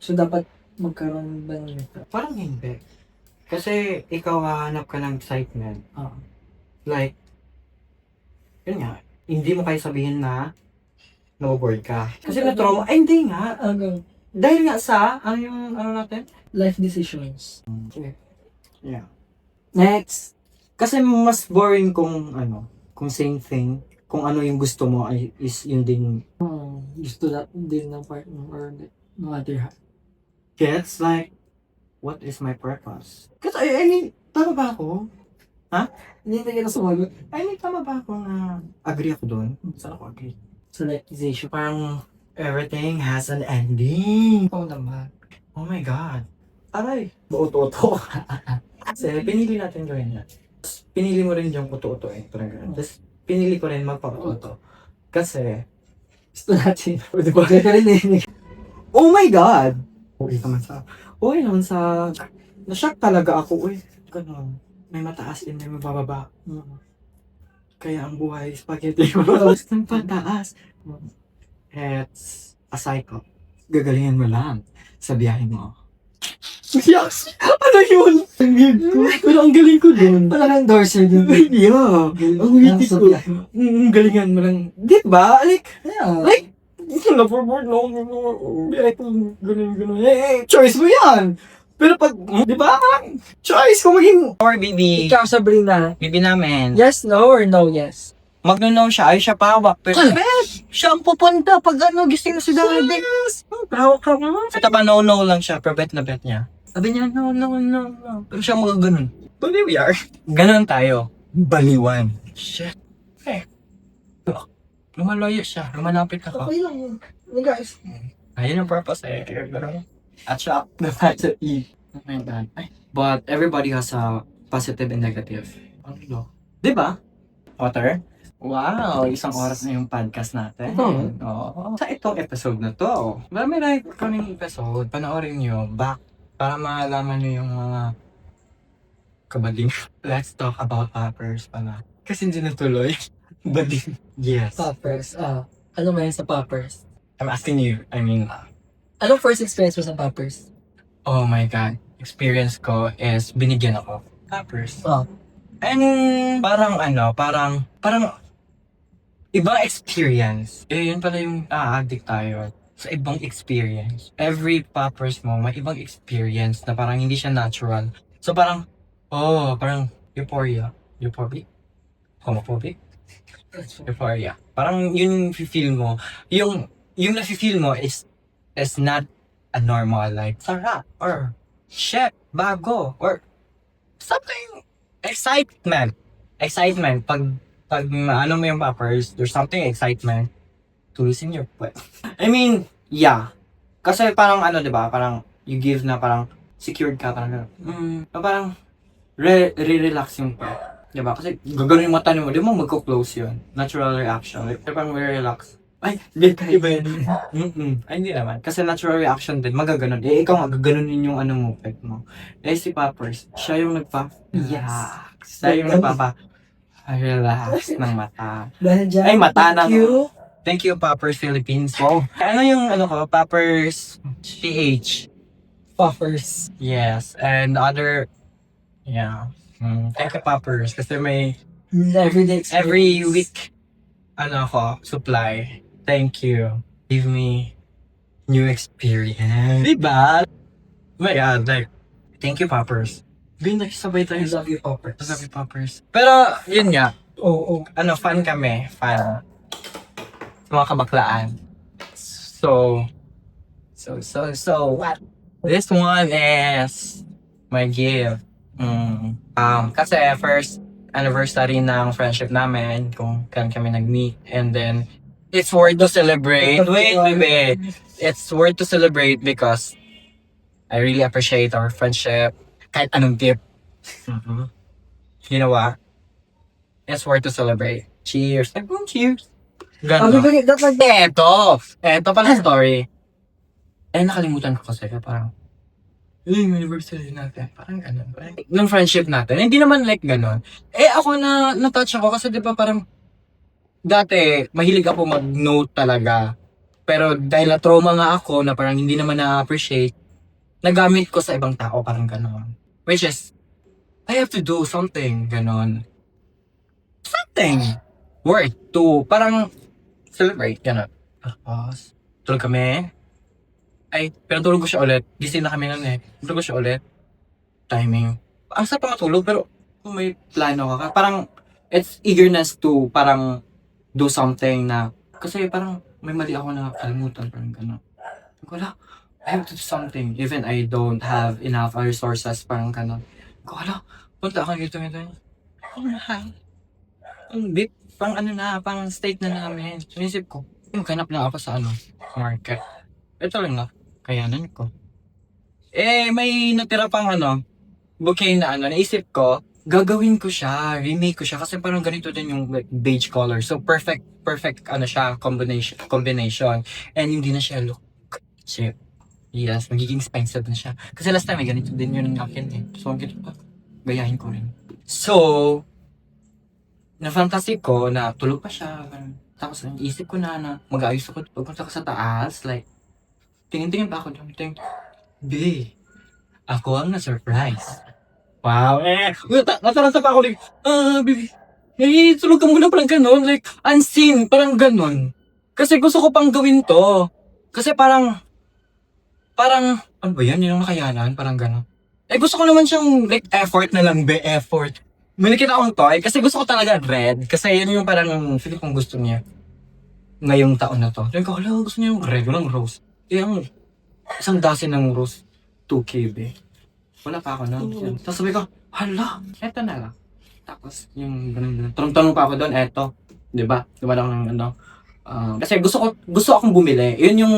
So, dapat magkaroon ba ng neutral?
Parang hindi. Kasi, ikaw hahanap ka ng excitement. Like, yun nga, hindi mo kayo sabihin na no-board ka. Kasi na-trauma, ay hindi nga.
Hanggang
Dahil nga sa, natin?
life decisions. Okay.
Yeah.
Next.
Kasi mas boring kung same thing, kung ano yung gusto mo is yun din.
Gusto na din ng partner or ng other half.
Gets like, what is my purpose? Kasi, I mean, tama ba ako?
Hindi na sumagot.
I mean, tama ba ako na agree ako doon? Saan ako agree?
Sa life decision.
Parang, everything has an ending.
Oo naman.
Oh my God. Aray, buot-oto. Kasi, pinili natin gawin yan. Tapos, pinili mo rin yung puto-oto eh. Parang ganun. Tapos, pinili ko rin magpa-oto. Kasi,
Gusto natin. O, diba? Kaya rin eh.
oh my God! Okay naman sa, na-shock talaga ako. Uy, ganun. May mataas din, may mabababa. Kaya ang buhay, spaghetti rolls ng pataas. It's a cycle. Gagalingin mo lang sa biyahe mo. Yes! Ano yun? Pero ang galing ko dun.
Parang endorser din.
Yeah. Ang witty ko. Galingan mo lang. Di ba? Like, na-forward no. Biyahe ko, ganun. Choice mo yan. Pero pag, di ba? Choice kung maging or bibi.
Ikaw, Sabrina.
Bibi namin.
Yes, no, or no, yes?
Magno-no siya, ay siya pahawak. Pero, siya ang pupunta pag gising na si daddy.
Hawak ka mo.
Ito pa, no lang siya, pero bet na bet niya. Sabi niya, no. Pero siya mga ganun. But we are. Ganun tayo. Baliwan. Shit. Lumalayo siya, lumalapit ako.
Okay lang yun. Guys.
Ayun ang purpose eh. At siya, the fact that oh my God. But everybody has a positive and negative. Di ba? Water? Wow, isang oras na yung podcast natin.
Ito?
Oo. Sa itong episode na to, marami kaming episode, panoorin nyo back para malaman nyo yung mga kabading. Let's talk about poppers pala. Kasi hindi natuloy. Bading. Yes.
Poppers. Ano ba yan sa poppers?
I'm asking you,
Anong first experience mo sa poppers?
oh my God. Experience ko is binigyan ako. Poppers.
Oh.
And parang ibang experience. Yun pala yung addict tayo sa ibang experience. Every poppers mo, may ibang experience na parang hindi siya natural. So parang euphoria. Euphobic? Homophobic? Euphoria. Parang yun feel mo. Yung na-feel mo is not a normal like sarap or shit, bago or something. Excitement. Pag ano mo yung poppers, there's something excitement to loosen your butt. I mean, yeah. Kasi parang di ba? Parang you give na parang secured ka. Parang re-relax yung part. Diba? Kasi gagawin yung mata mo, di mo magko-close yun. Natural reaction. Like, parang re-relax. Ay, hindi ka iba yun. Ay, hindi naman. Kasi natural reaction din, magaganon. Eh, ikaw nga, gaganunin yung ano mo, pet mo. Eh, si Poppers, siya yung siya yung relax ng mata.
Dahil dyan,
Ay, mata na.
thank you.
Thank you, Poppers Philippines. Oh. Ano yung ano ko? Poppers PH.
Offers.
Yes. And other, yeah. Thank you, Poppers. Kasi may
Everyday experience.
every week, ano ako, supply. Thank you. Give me new experience. Diba? Oh my God, like, thank you, Poppers. Ganda, sabay tayo.
I love you, Poppers.
I love you, Poppers. Pero, yun nga,
Oo.
ano, fan kami. Fan. Sa mga kabaklaan. So, what? This one is my gift. Kasi first anniversary ng friendship namin, kung kailan kami nag-meet. And then, it's worth to celebrate. Wait. It's worth to celebrate because I really appreciate our friendship. Kahit anong tip. You know what? It's worth to celebrate. Cheers. Cheers.
I'll be
Ganda.
bringing that like
Eto pala story. Eh, nakalimutan ko kasi parang, yung anniversary natin, parang gano'n. Nung friendship natin, hindi naman like gano'n. Eh, ako na-touch ako kasi di ba parang, dati, mahilig ako mag-note talaga. Pero dahil na-trauma nga ako na parang hindi naman na-appreciate, nagamit ko sa ibang tao, parang gano'n. Which is, I have to do something, gano'n. Something worth to, parang, celebrate, gano'n. Tapos, tulog kami. Ay, pero tulog ko siya ulit. Gising na kami nun eh. Tulog ko siya ulit. Timing. Ang sarap pa matulog, pero kung may plano ka, parang, it's eagerness to, parang, do something na, kasi parang, may mali ako na kalimutan, parang gano'n. Wala, I have to do something, even I don't have enough resources, parang gano'n. Wala, punta ako dito. Oh, mahal. Ang bit, pang ano na, pang state na namin. Sinisip ko, kanap na ako sa market. Ito lang na, kayanan ko. Eh, may natira pang bouquet na naisip ko, gagawin ko siya, remake ko siya, kasi parang ganito din yung like, beige color. So, perfect, siya, combination. And hindi na siya look cheap. Yes, magiging expensive na siya. Kasi last time, ganito din yun ang akin eh. So, ang ganito pa, gayahin ko rin. So, na-fantasy ko na tulog pa siya. Tapos, isip ko na mag-aayos ako. Pagpunta ko sa taas, like, tingin-tingin pa ako doon. Ako ang na-surprise. Wow, nataranta pa ako, like, baby, tulog ka muna, parang ganon, like, unseen, parang ganon. Kasi gusto ko pang gawin to. Kasi parang, ano ba yan, yung nakayanan, parang ganon. Eh, gusto ko naman siyang, like, effort na lang, effort. May nakita akong toy, kasi gusto ko talaga red, kasi yun yung parang, feeling kong gusto niya. Ngayong taon na to. Like, gusto niya yung red, walang rose. Yung, isang dozen ng rose, 2K, wala pa ako nun. Tapos sabi ko, hala, eto na lang. Tapos, yung ganun. Tanong pa ako doon, eto. Diba? Diba lang ng kasi gusto akong bumili. Yun yung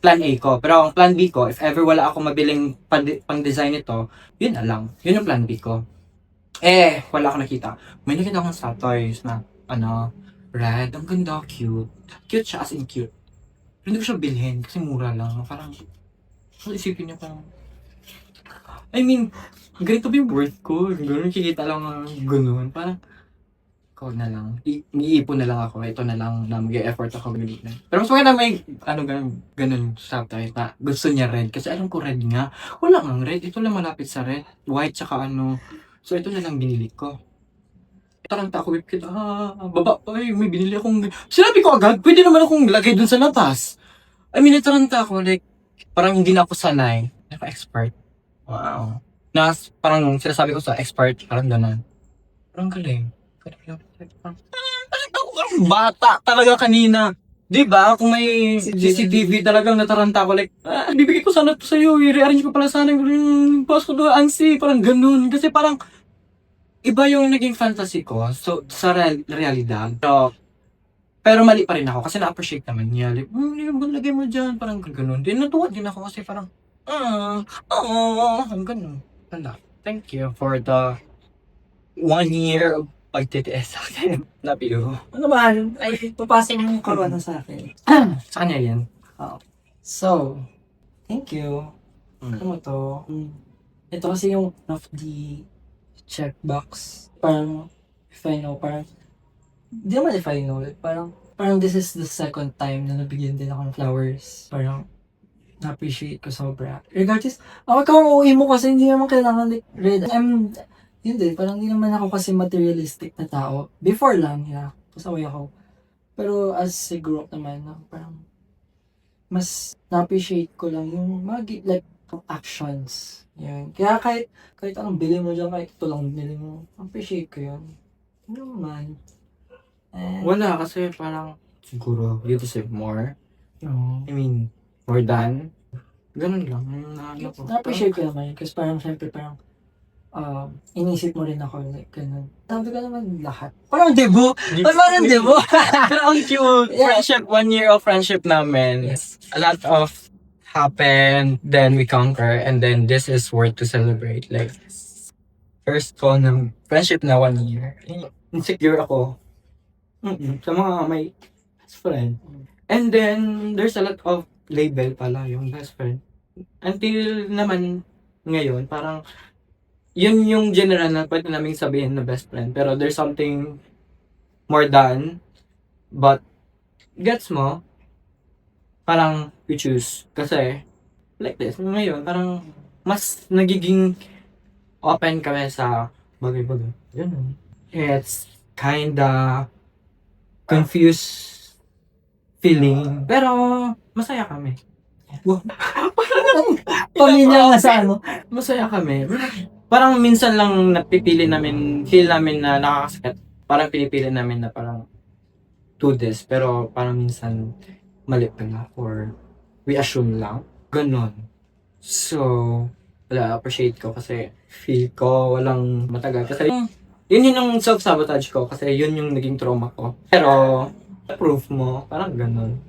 plan A ko. Pero ang plan B ko, if ever wala akong mabiling pang-design ito, yun na lang. Yun yung plan B ko. Eh, wala akong nakita. May nakita akong sa toys na, red. Ang ganda, cute. Cute siya, as in cute. Pero hindi ko siya bilhin kasi mura lang. Parang, isipin niyo parang, I mean, ganito ba yung worth ko? Ganun, kikita lang ng ganun. Parang, ikaw na lang. Iipon na lang ako. Ito na lang na mag-e-effort ako. Pero mas maganda may, ganun sa tayo na gusto niya red. Kasi alam ko red nga. Wala nga red. Ito lang malapit sa red. White tsaka So, ito na lang binili ko. Taranta ako, whip kita. Baba, ay, may binili akong, sinabi ko agad, pwede naman akong lagay dun sa labas. I mean, taranta ako, like, parang hindi na ako sanay. Naka-expert. Wow. Parang sinasabi ko sa expert, parang gano'n. Parang galing. Parang bata talaga kanina. Diba? Kung may CCTV talagang nataranta ko, like, bibigay ko sana ito sa'yo, i-rearrange ko pala sana yung post ko doon, ansi, parang gano'n. Kasi parang, iba yung naging fantasy ko, so, sa realidad. Pero mali pa rin ako, kasi na-appreciate naman niya. Like, lagay mo dyan, parang gano'n. Din natuwa din ako kasi parang, ang gano'n. Wala. thank you for the 1 year of pagtitiis sa akin. Love you.
Ano ba? Ay, papasok mo yung corona sa akin.
Sa kanya yan.
So, thank you.
Mm.
Ano to? Ito kasi yung of the checkbox. Parang, if I know, parang, di naman if I know, parang this is the second time na nabigyan din ako ng flowers. Parang, na-appreciate ko sobra. Regardless, ikaw ang uuwi mo kasi hindi naman kailangan like, red. Yun din, parang hindi naman ako kasi materialistic na tao. Before lang, yeah. Pasaway ako. Pero as I grew up naman, parang, mas na-appreciate ko lang yung mga like actions. Yan. Kaya kahit anong bili mo dyan, kahit ito lang bili mo, appreciate ko yun. Ano naman. And,
Wala kasi parang siguro you deserve more.
no.
I mean, more than. Ganun lang. Ano ko.
Na-appreciate ko naman yun. Kasi parang syempre parang inisip mo rin ako like ganun. Sabi ko naman lahat. Parang debo! Parang debo!
Pero ang cute.
Yeah.
Friendship, 1 year of friendship namin.
Yes.
A lot of happened, then we conquer, and then this is worth to celebrate. Like, first ko ng friendship na 1 year. Insecure ako. Sa mga may best friend. And then, there's a lot of label pala yung best friend. Until naman ngayon, parang yun yung general na pwede namin sabihin na best friend. Pero there's something more than, but gets mo, parang we choose. Kasi, like this, ngayon, parang mas nagiging open kami sa bagay-bagay. Yun. It's kinda confused feeling. Pero, masaya kami.
Pamilya nga sa ano.
Masaya kami. Parang minsan lang napipili namin, feel namin na nakakasakit. Parang pinipili namin na parang do this. Pero parang minsan mali pala or we assume lang. Ganon. So, wala, appreciate ko kasi feel ko walang matagal. Kasi yun yung self-sabotage ko kasi yun yung naging trauma ko. Pero, approve mo, parang ganon.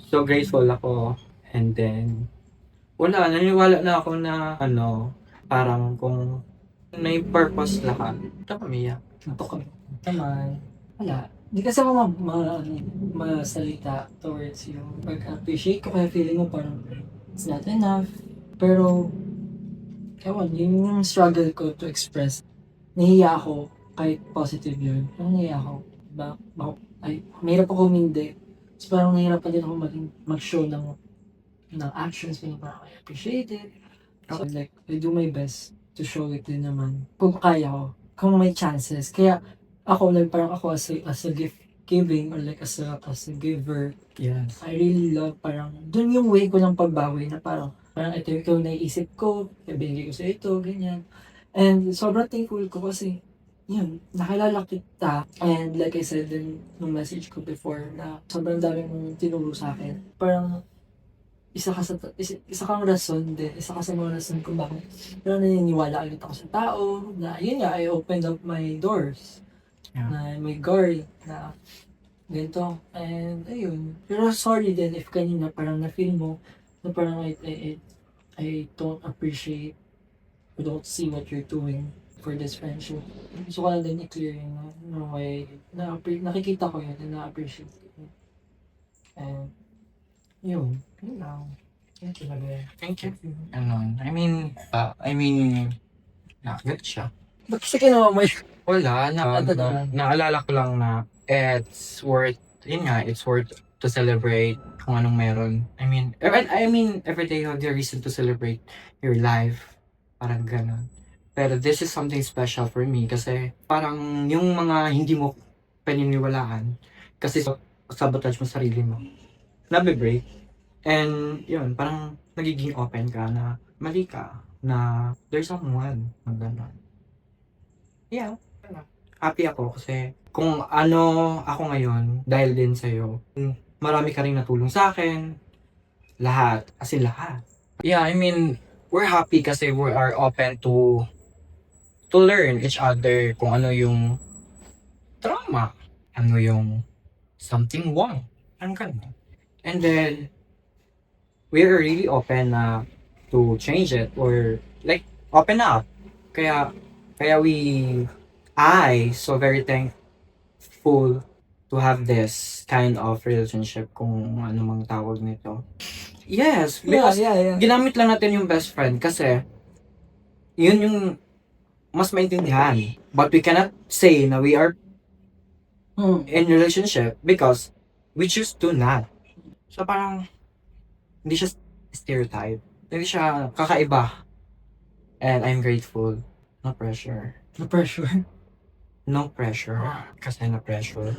So, grateful ako. And then, wala, naniniwala na ako na parang kung may purpose lahat, ito kami yan.
Ito kami. Naman. Wala. Hindi kasi ako masalita towards yung pag-appreciate ko kaya feeling mo parang it's not enough. Pero, ewan, yun yung struggle ko to express. Nahiya ako kahit positive yun. Parang nahiya ako. Mahirap ako humindi. So parang nahirap pa din ako mag-show ng actions ko na parang I appreciate it. So like, I do my best to show it din naman. Kung kaya ko, kung may chances. Kaya ako, like, parang ako as a gift giving or like as a giver,
Yes.
I really love parang, dun yung way ko ng pagbawi na parang ito yung naiisip ko, ibigay ko sa ito, ganyan. And sobrang thankful ko kasi, yun, nakilala kita. And like I said din nung message ko before na sobrang dami mong tinuro sa akin. Parang, isa kang rason din, isa ka sa mga rason kung bakit pero naniniwala ulit ako sa tao na yun nga, I opened up my doors na may guard na ganito and ayun, pero sorry din if kanina parang na-feel mo na parang I don't appreciate or don't see what you're doing for this friendship. Gusto ko lang din i-clear yun na way nakikita ko yun and na-appreciate ko yun. And yun lang. Thank you, Nabe.
Thank you. I mean, nakagad siya.
Ba't kasi kinuha mo yun?
Wala, naalala ko lang na it's worth to celebrate kung anong meron. I mean, every day you have the reason to celebrate your life. Parang ganun. Pero this is something special for me kasi parang yung mga hindi mo paniniwalaan kasi sabotage mo sarili mo. Nabe-break. And yun, parang nagiging open ka na mali ka, na there's someone na gano'n. Yeah, happy ako kasi kung ano ako ngayon, dahil din sa'yo, marami ka rin natulong sa akin, lahat, as in lahat. Yeah, I mean, we're happy kasi we are open to learn each other kung ano yung trauma, ano yung something wrong, ang gano'n. And then, we're really open to change it or like open up Kaya, I so very thankful to have this kind of relationship, kung ano mang tawag nito. Yes, because
yeah.
ginamit lang natin yung best friend kasi yun yung mas maintindihan. But we cannot say na we are in relationship because we choose to not. So parang hindi siya stereotype. Hindi siya kakaiba. And I'm grateful. No pressure.
The pressure.
No pressure. Kasi no pressure.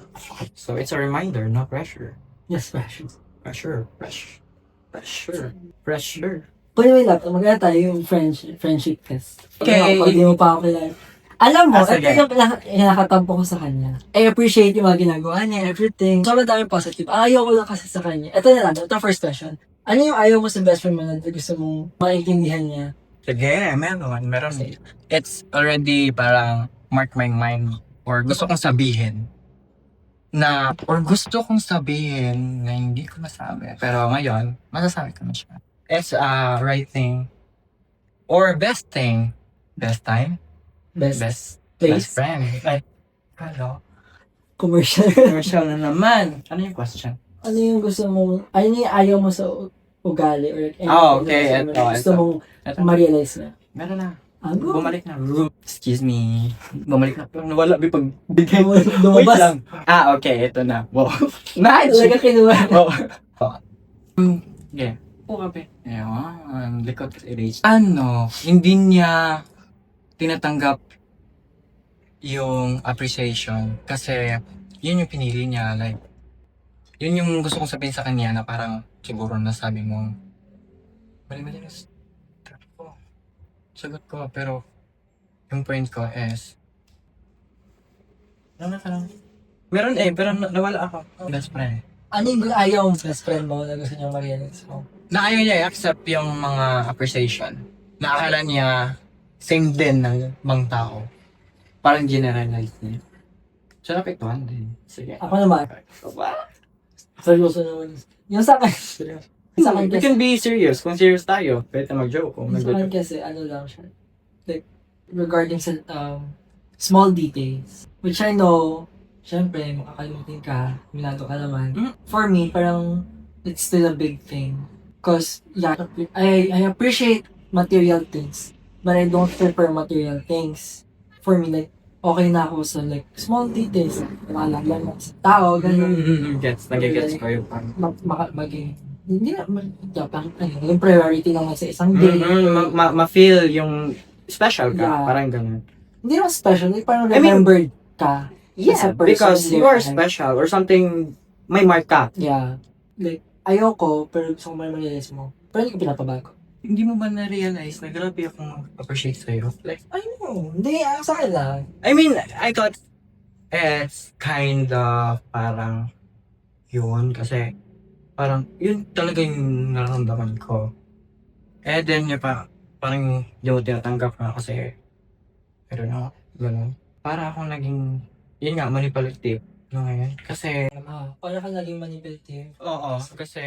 So it's a reminder, no pressure.
Yes, pressure.
Pressure. Pressure. Pressure. Pressure.
Pwede may laptop, mag-ano tayo yung friendship test.
Okay.
Pag di mo pa ako kilala. Alam mo, ito
Sige.
yung nakatampo ko sa kanya. I appreciate yung mga ginagawa niya, everything. Sobrang daming positive. Ayaw ko lang kasi sa kanya. Ito na lang, ito first question. Ano yung ayaw mo sa best friend mo na gusto mong maintindihan niya?
Sige, meron. It's already parang mark my mind or gusto kong sabihin na hindi ko masabi. Pero ngayon, masasabi ko na siya. It's right thing or best thing. Best time?
Best
Best
place?
friend. Like, hello?
Commercial.
Commercial na naman. Ano yung question?
Ano yung gusto mong, ano yung ayaw mo sa ugali or anything
Okay,
na gusto
ito.
mong
Ito.
ma-realize na?
Meron na.
Go.
Bumalik na. Excuse me. Bumalik na. Nawala ba pag bigay?
Lumabas.
Wait lang. Okay. Ito na. Wow.
Talaga kinuha.
Yeah. Okay.
Ewan, likod kasi erase. Ano, hindi niya tinatanggap yung appreciation kasi yun yung pinili niya. Like, yun yung gusto kong sabihin sa kanya na parang siguro nasabi mo, mali-mali na sagot ko, pero yung point ko is,
Meron ka lang. Meron pero nawala ako.
best friend.
Ano yung ayaw mong best friend mo na gusto niyang ma-realize mo?
Na ayaw niya i-accept yung mga appreciation. Na akala niya same din ng mga tao.
Parang generalize niya. So, napektuhan din. Sige.
Ako naman, seryoso naman. Yung sa akin, sa akin
We
kasi,
can be serious. Kung serious tayo, pwede mag-joke. Kung
sa akin
mag-joke.
kasi, ano lang siya. Like, regarding sa small details, which I know, syempre, makakalimutin ka, minado ka naman. For me, parang, it's still a big thing. Because, yeah, I appreciate material things, but I don't prefer material things. For me, like, okay na ako sa, like, small details, makalaglan mo sa tao, ganun.
Nagigets ko yung parang.
Maging, hindi na, dapat, yung priority naman sa isang day.
Ma-feel yung special ka.
Yeah.
Parang ganun.
Hindi naman special, like, parang
I mean,
remembered ka. as a person
because
in
you
their
are
life.
special or something may mark ka.
Yeah. Like, ayoko, pero gusto ko ma-realize mo. Pero hindi ko pinapabago.
Hindi mo ba na-realize na grabe akong appreciate sa'yo? Like,
I know. Hindi, sa akin lang.
I mean, I thought it's kind of parang yun kasi parang yun talaga yung nararamdaman ko. Eh then yun parang hindi mo tinatanggap na kasi I don't know, gano'n. Para akong naging, yun nga, manipulative no, ngayon. Kasi,
Para ka naging manipulative.
oo, kasi,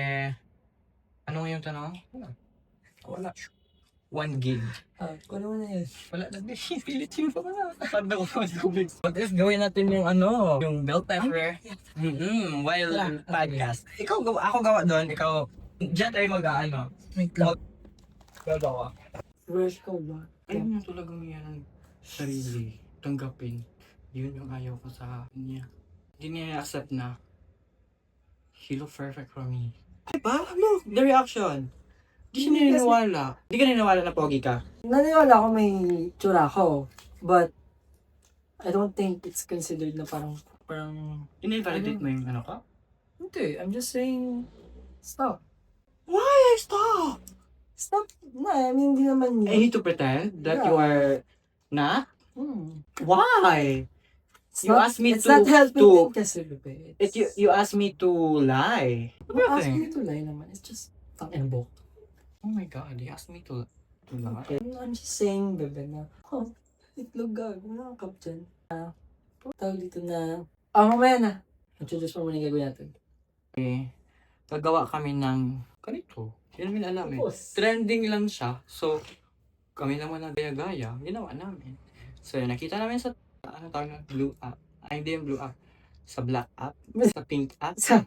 ano nga yung tanong? Wala. 1 gig.
Kung ano na yun.
Wala na din. Pilit yung pa. Tanda ko pa tubig. What if gawin natin yung yung bell pepper? While
Yeah,
podcast. Ako gawa doon, ikaw, dyan tayo
Wait lang.
gagawa.
Rush ko ba?
Ayaw mo talagang yan ang sarili. Tanggapin. Yun yung ayaw ko sa kanya. Hindi niya accept na he look perfect for me.
diba? Look, the reaction. Di siya naniniwala. Di ka naniniwala na pogi ka.
Naniwala ako may tsura ko. But, I don't think it's considered na parang,
Ini-validate mo yung ano ka?
hindi, I'm just saying, stop.
Why? Stop!
Stop na, I mean, hindi naman
I need to pretend that you are not?
Hmm.
Why?
It's
You asked me
it's
to-
not helping
to-
din kasi, bebe.
You asked me to lie.
You asked me to lie naman. It's just, tangin book.
Oh my God, he asked me to lie.
I'm just saying, bebe, na, itlog gag, wala kang cup dyan. Tawag dito na, mamaya na. Introduce mo muna yung gagawin natin.
Gagawa kami ng ganito. Hindi namin alam eh.
Tapos.
Trending lang siya. So, kami naman ang gaya-gaya, ginawa namin. So, yun, nakita namin sa, ano tawag na, blue app. Ay, hindi yung blue app. Sa black app. Sa pink app. So,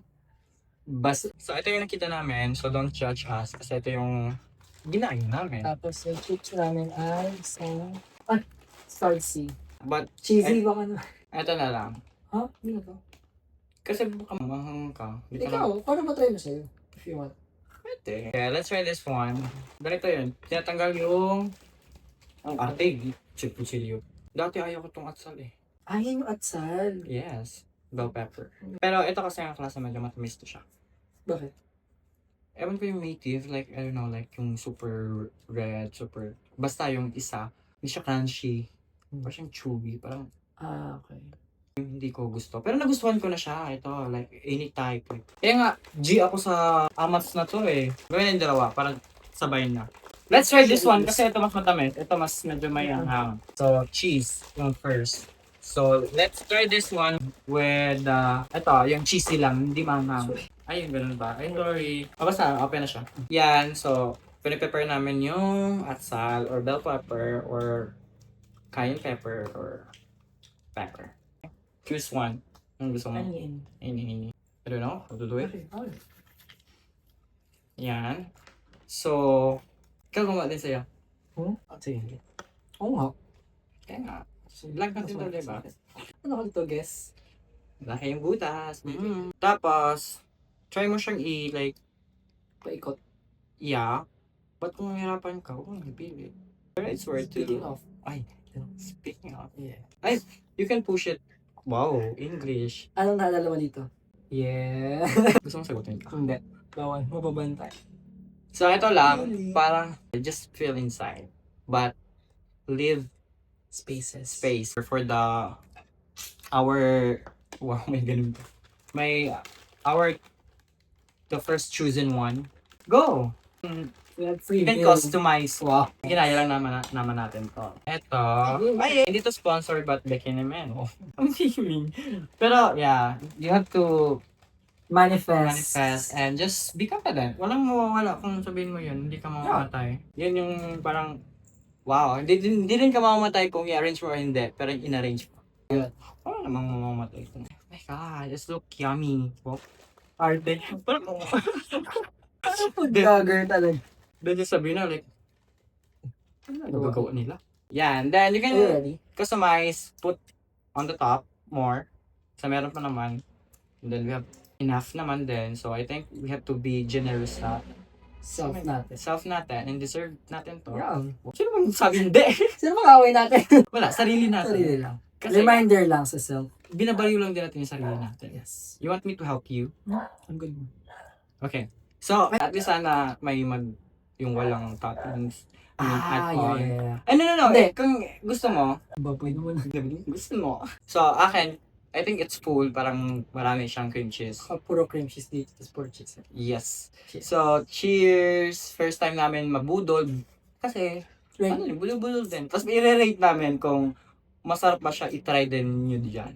ito yung nakita namin. So, don't judge us. Kasi ito yung ginaya namin.
Tapos yung chips namin ay spicy.
But,
Cheesy baka na.
ito na lang.
Ha? Hindi na to.
Kasi baka mahang ka. Hindi ka na-
Ikaw, paano ba try mo sa'yo? If you want.
Pwede. Yeah, let's try this one. Ganito yun. Tinatanggal yung ang arte. Chip-chilyo. Dati ayaw ko tong atsal eh.
Yan yung atsal.
Yes. Bell pepper. Pero ito kasi ang klase medyo matamis to siya.
Bakit?
Ewan ko yung native, like, I don't know, like yung super red, super... Basta yung isa, hindi siya crunchy. Parang siyang chewy, parang
Okay.
hindi ko gusto. Pero nagustuhan ko na siya. Ito, like, any type. Kaya nga, G ako sa amats na to eh. Gawin yung dalawa, parang sabay na. Let's try this one kasi ito mas matamis. Ito mas medyo may anghang. So, cheese yung first. So, let's try this one with, ito, yung cheesy lang, hindi manghang. Ayun, ganun ba? Ay, sorry. Basta, open na siya. Yan, so, piniprepare namin yung atsal or bell pepper or cayenne pepper or pepper. Choose one. Ang gusto mo?
Ano yun?
Ini. I don't know how to do it.
Okay.
Yan. So, ikaw gumawa din sa'yo.
Sige. Oo nga.
Kaya nga. Vlog natin to, diba?
Ano ka dito, guess?
Laki yung butas. Tapos, try mo siyang like,
Paikot.
yeah. Ba't kung mahirapan ka, huwag mong ipili. Pero it's worth to.
Speaking of.
Speaking of.
Yeah.
You can push it. Wow, English.
Anong naalala mo dito?
Yeah. Gusto mong sagutin ka?
Hindi. Bawal. Mababantay.
So, ito lang.
Really?
Parang, just feel inside. But, leave
Spaces.
space for our wow, may ganun pa. May the first chosen one. Go!
We have free
You can
will.
customize. Wow. Ginaya lang naman natin to. Ito. Ay, hindi to sponsored but Bikini Man. Oh. Ang feeling. Pero, yeah. You have to manifest and just be confident. Walang mawawala kung sabihin mo yun. Hindi ka mamamatay. Yun yung parang wow. Hindi rin ka mamamatay kung i-arrange mo or hindi. Pero in-arrange mo.
Yeah.
Wala namang mamamatay. Oh my God. It's look yummy. Wow. Arte. Parang
Food vlogger talaga.
then just sabihin na like, ano nagagawa nila? Yan. Then you can
Are you ready?
customize, put on the top more. So meron pa naman. And then we have enough naman din. So I think we have to be generous sa
Self natin.
and deserve natin to.
Yeah.
Sino bang sabi hindi?
Sino makaway natin?
Wala, sarili natin.
Sarili lang.
Kasi
Reminder lang sa self.
binabaliw lang din natin yung sarili natin.
Yes.
You want me to help you?
Ang good.
Okay. So, at least sana may yung walang toppings.
Yeah.
Ay, no.
Hindi.
Kung gusto mo,
Baboy naman.
gusto mo. So, akin, I think it's full. Parang marami siyang cream cheese.
Puro cream cheese dito. Tapos puro cheese.
Yes.
Cheers.
So, cheers. First time namin mabudol. Kasi,
Right.
ano, budol-budol din. Tapos, i-rate namin kung masarap ba siya i-try din nyo dyan.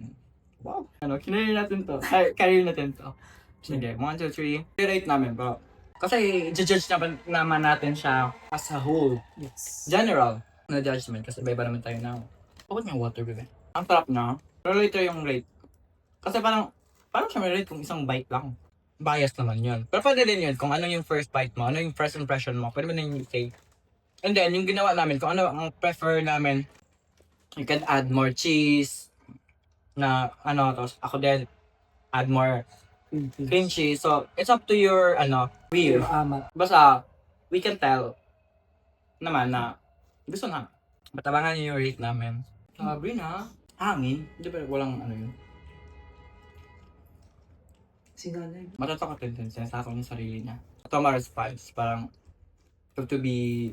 Wow. Ano, kinaril natin to. Carry natin to. Sige, 1, 2, 3. I-rate namin, bro. Kasi, i-judge naman natin siya as a whole.
Yes.
General. No judgment kasi iba naman tayo na. Bakit nga water, bebe? Ang sarap na. Pero later yung rate. Kasi parang siya may rate kung isang bite lang. Bias naman yun. Pero pwede din yun kung ano yung first bite mo, ano yung first impression mo. Pwede mo na yung say. And then, yung ginawa namin, kung ano ang prefer namin, you can add more cheese. Na, tapos ako din, add more cream cheese. So, it's up to your, will.
Ama.
Basta, we can tell naman na gusto na. Matabangan niyo yung rate namin. Sabi na, hangin. Di ba walang yun?
Sinanay.
Matatakot din sinasako yung sarili niya. Tomorrow's spice, parang have to be,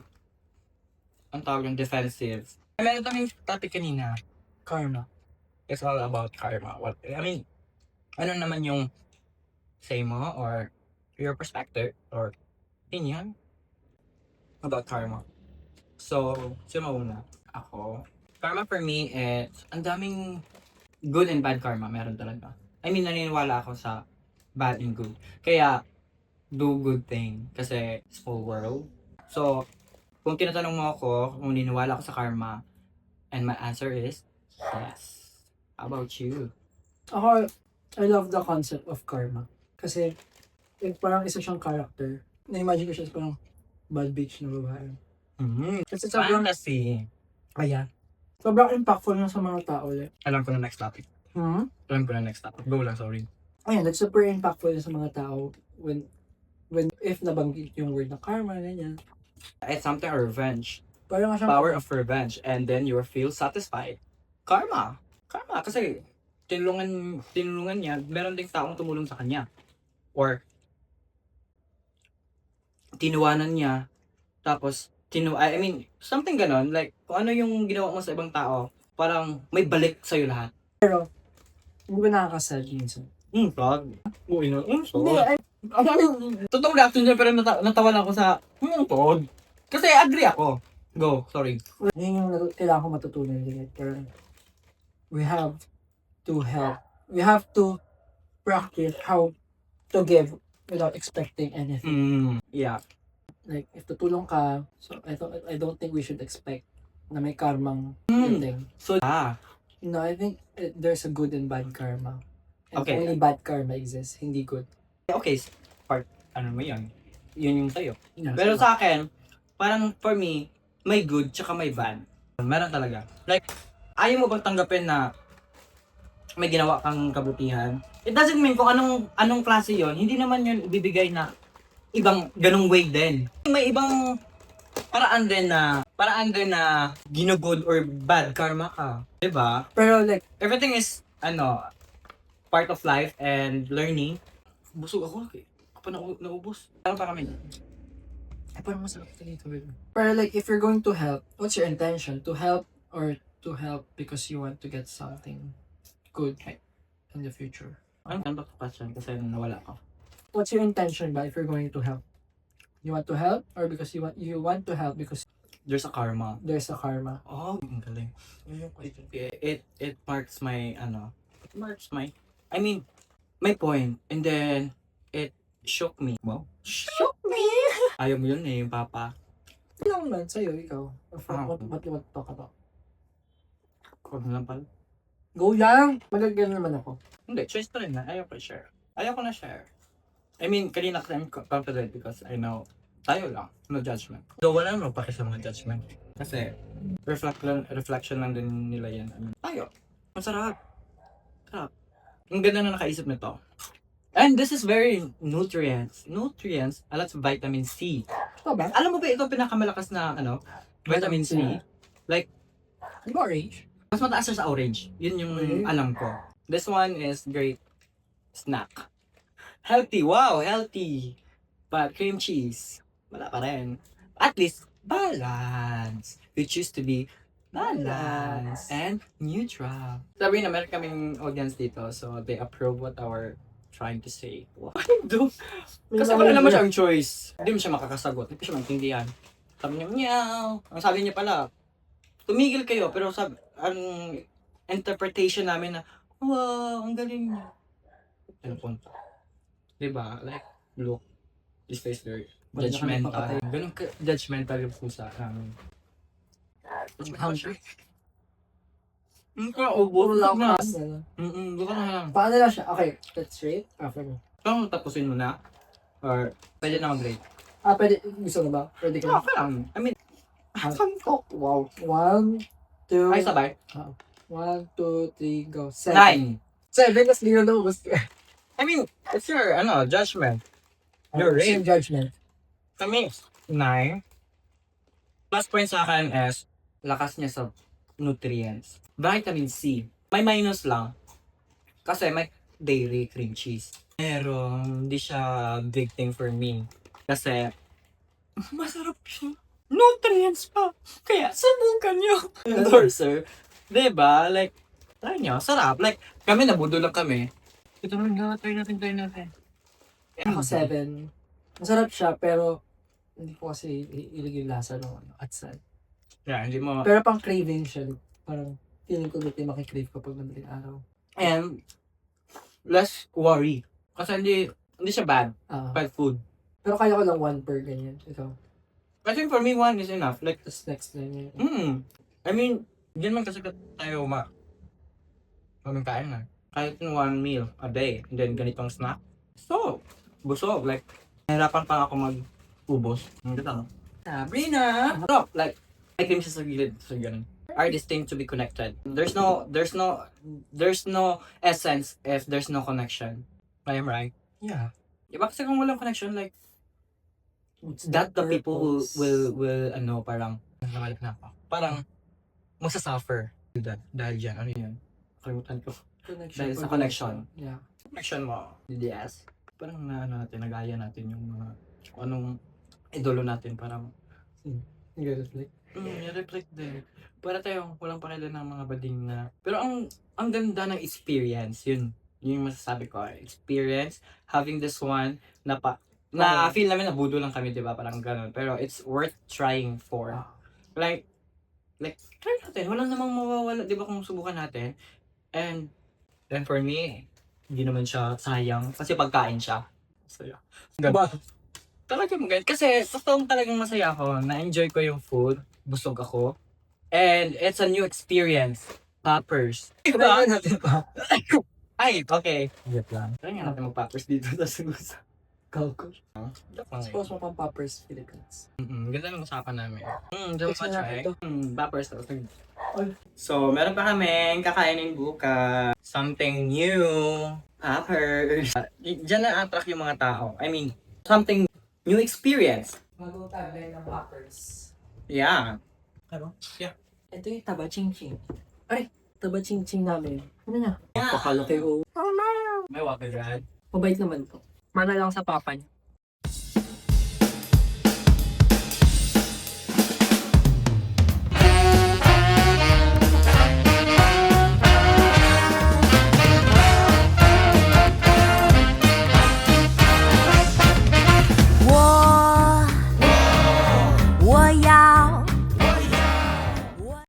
ang tawag yung defensive. Meron kaming topic kanina, karma. It's all about karma. Ano naman yung say mo or your perspective or opinion about karma. So, sino mauna? Ako. Karma for me is, ang daming good and bad karma, meron talaga. Naniniwala ako sa bad and good. Kaya, do good thing. Kasi, small world. So, kung tinatanong mo ako kung niniwala ako sa karma, and my answer is yes. How about you?
Ako, I love the concept of karma. Kasi, parang isa siyang character. Na-imagine ko siya as parang bad bitch na babae. Kasi sobrang,
Fantasy.
ayan. Sobrang impactful na sa mga tao ulit.
Alam ko na next topic. Go lang, sorry.
Ayan, that's super impactful sa mga tao when if nabanggit yung word na karma, ganyan.
It's something of revenge.
Parang nga siyang,
Power of revenge. And then you will feel satisfied. Karma. Kasi tinulungan niya, meron ding taong tumulong sa kanya. Or tinuwanan niya, tapos I mean, something ganon. Like, kung ano yung ginawa mo sa ibang tao, parang may balik sa'yo lahat.
hindi ba nakakasad minsan?
Frog. Uy, no.
Hindi, ay,
Totoong reaction niya, pero natawa lang ako sa, frog. Kasi agree ako. Go, sorry.
yun yung kailangan ko matutunan din. Pero, we have to help. We have to practice how to give without expecting anything.
Yeah.
Like, if tutulong ka, so I don't think we should expect na may karmang thing.
So,
No, I think there's a good and bad karma. And
Okay.
only bad karma exists, hindi good.
okay, part, ano mo yun? Yun yung sa'yo.
Yeah,
Pero
so,
sa akin, parang for me, may good tsaka may bad. Meron talaga. Like, ayaw mo bang tanggapin na may ginawa kang kabutihan? It doesn't mean kung anong klase yon, hindi naman yun ibibigay na ibang ganung way din. May ibang paraan din na ginugood or bad karma ka. Diba?
pero like,
Everything is, part of life and learning. Busog ako. Ako pa naubos. Ano pa kami? Ay, parang masarap ito dito.
pero like, if you're going to help, what's your intention? To help or to help because you want to get something good in the future?
Ano ba ito question? Kasi nawala ako.
What's your intention ba if you're going to help? You want to help or because you want to help because
There's a karma.
there's a karma?
Oh, ang galing. It marks my, I mean, my point. And then, it shook me. Wow.
Shock me!
Ayaw mo yun eh, yung papa.
Hindi lang man, sa'yo, ikaw. What you want to talk about?
Huwag na lang pala.
Go lang! Magagano naman ako.
Hindi, choice pa rin na. Ayaw ko share. Ayaw ko na share. I mean, kanina kasi I'm confident because I know tayo lang, no judgment. So, wala naman paki sa mga judgment. Kasi, reflection lang din nila yan. I mean, tayo. Masarap. Sarap. Ang ganda na nakaisip nito. And this is very nutrients. Nutrients, a lot of vitamin C.
Ito ba?
Alam mo ba ito pinakamalakas na, vitamin C? Like,
Di ba orange?
mas mataas siya sa orange. Yun yung
Okay.
alam ko. This one is great snack. Healthy. Wow, healthy. But cream cheese, wala pa rin. At least, balance. We choose to be balanced and neutral. Sabi na meron kaming audience dito, so they approve what our trying to say. What do? Kasi wala naman siyang choice. Hindi mo siya makakasagot. Hindi siya maintindihan. Sabi niya, meow. Ang sabi niya pala, tumigil kayo, pero ang interpretation namin na, wow, ang galing niya. Ano po? Diba? Like, look, this face very judgmental. Ganun judgmental yung pusa namin.
Hungry.
Ubod
Puro
na.
lakas.
Buka na lang.
Paano lang siya? Okay, let's rate after mo.
Kung tapusin mo na, or pwede na mag-rate.
Pwede, gusto mo ba? Pwede ka na.
Okay lang. I mean,
Wow. 1, 2,
ay sabay.
1, 2, 3, go. 7.
9.
7, tas di na naubos.
I mean, it's your, judgment. Your
Same
rate.
judgment.
Kami, 9. Plus point sa akin is, lakas niya sa nutrients. Vitamin C. May minus lang. Kasi may dairy cream cheese. Pero, hindi siya big thing for me. Kasi, masarap siya. Nutrients pa. Kaya, subukan nyo. Endorser. Diba? Like, try nyo. Sarap. Like, kami nabudol lang kami. Ito na, try natin.
Ako 7. Masarap siya, pero hindi ko kasi ilig yung lasa ng atsal.
Yeah, hindi mo.
Pero pang craving siya. Parang feeling ko dito makikrave kapag madaling araw.
And, less worry. Kasi hindi siya bad.
Ah.
Bad food.
Pero kaya ko lang 1 per ganyan. Ito.
I think for me, one is enough. Like,
Tapos next na yun.
I mean, hindi naman kasi tayo mamikain na. Kahit in one meal a day, and then ganitong snack. So, busog. Like, nahirapan pa ako mag-ubos. Ang ganda, no? Sabrina! No, like, I think siya sa gilid. So, ganun. Are destined to be connected. There's no essence if there's no connection. I am right? Yeah. Diba kasi kung walang connection, like, that the people will parang, nakalip na ako. Parang, masasuffer. Dahil dyan, ano yun? Kalimutan ko. Dahil sa connection.
Yeah.
Connection mo, DDS. Parang nagaya natin yung mga, kung anong idolo natin, parang,
Reflect.
reflect din. Para tayong walang pakailan ng mga bading na, pero ang ganda ng experience, yun yung masasabi ko, experience, having this one, na feel namin na budo lang kami, di ba? Parang ganun. Pero it's worth trying for. Like, try natin. Walang namang mawawala, di ba, kung subukan natin. And then for me, hindi naman siya sayang. Kasi pagkain siya. Masaya. Talagang maganda. Kasi totoong talagang masaya ako. Na-enjoy ko yung food. Busog ako. And it's a new experience. Poppers.
Kumain natin pa.
Ay, okay.
Wait lang.
Try nga natin mag-poppers dito sa Sugusa.
Kalko. Suppose mo pang Poppers Philippines.
Ganda ng usapan namin.
Next na natin to.
Poppers tapos So, meron pa kami kakainin bukas. Something new. Poppers. Diyan na-attract yung mga tao. I mean, something new experience.
Bagong tagline ng Poppers.
Yeah.
Ano?
Yeah.
Ito yung Taba Ching Ching. Ay, Taba Ching Ching namin. Ano na?
Yeah.
Pakalaki o.
May water, Brad.
Mabait naman to. Mana lang sa papa niya.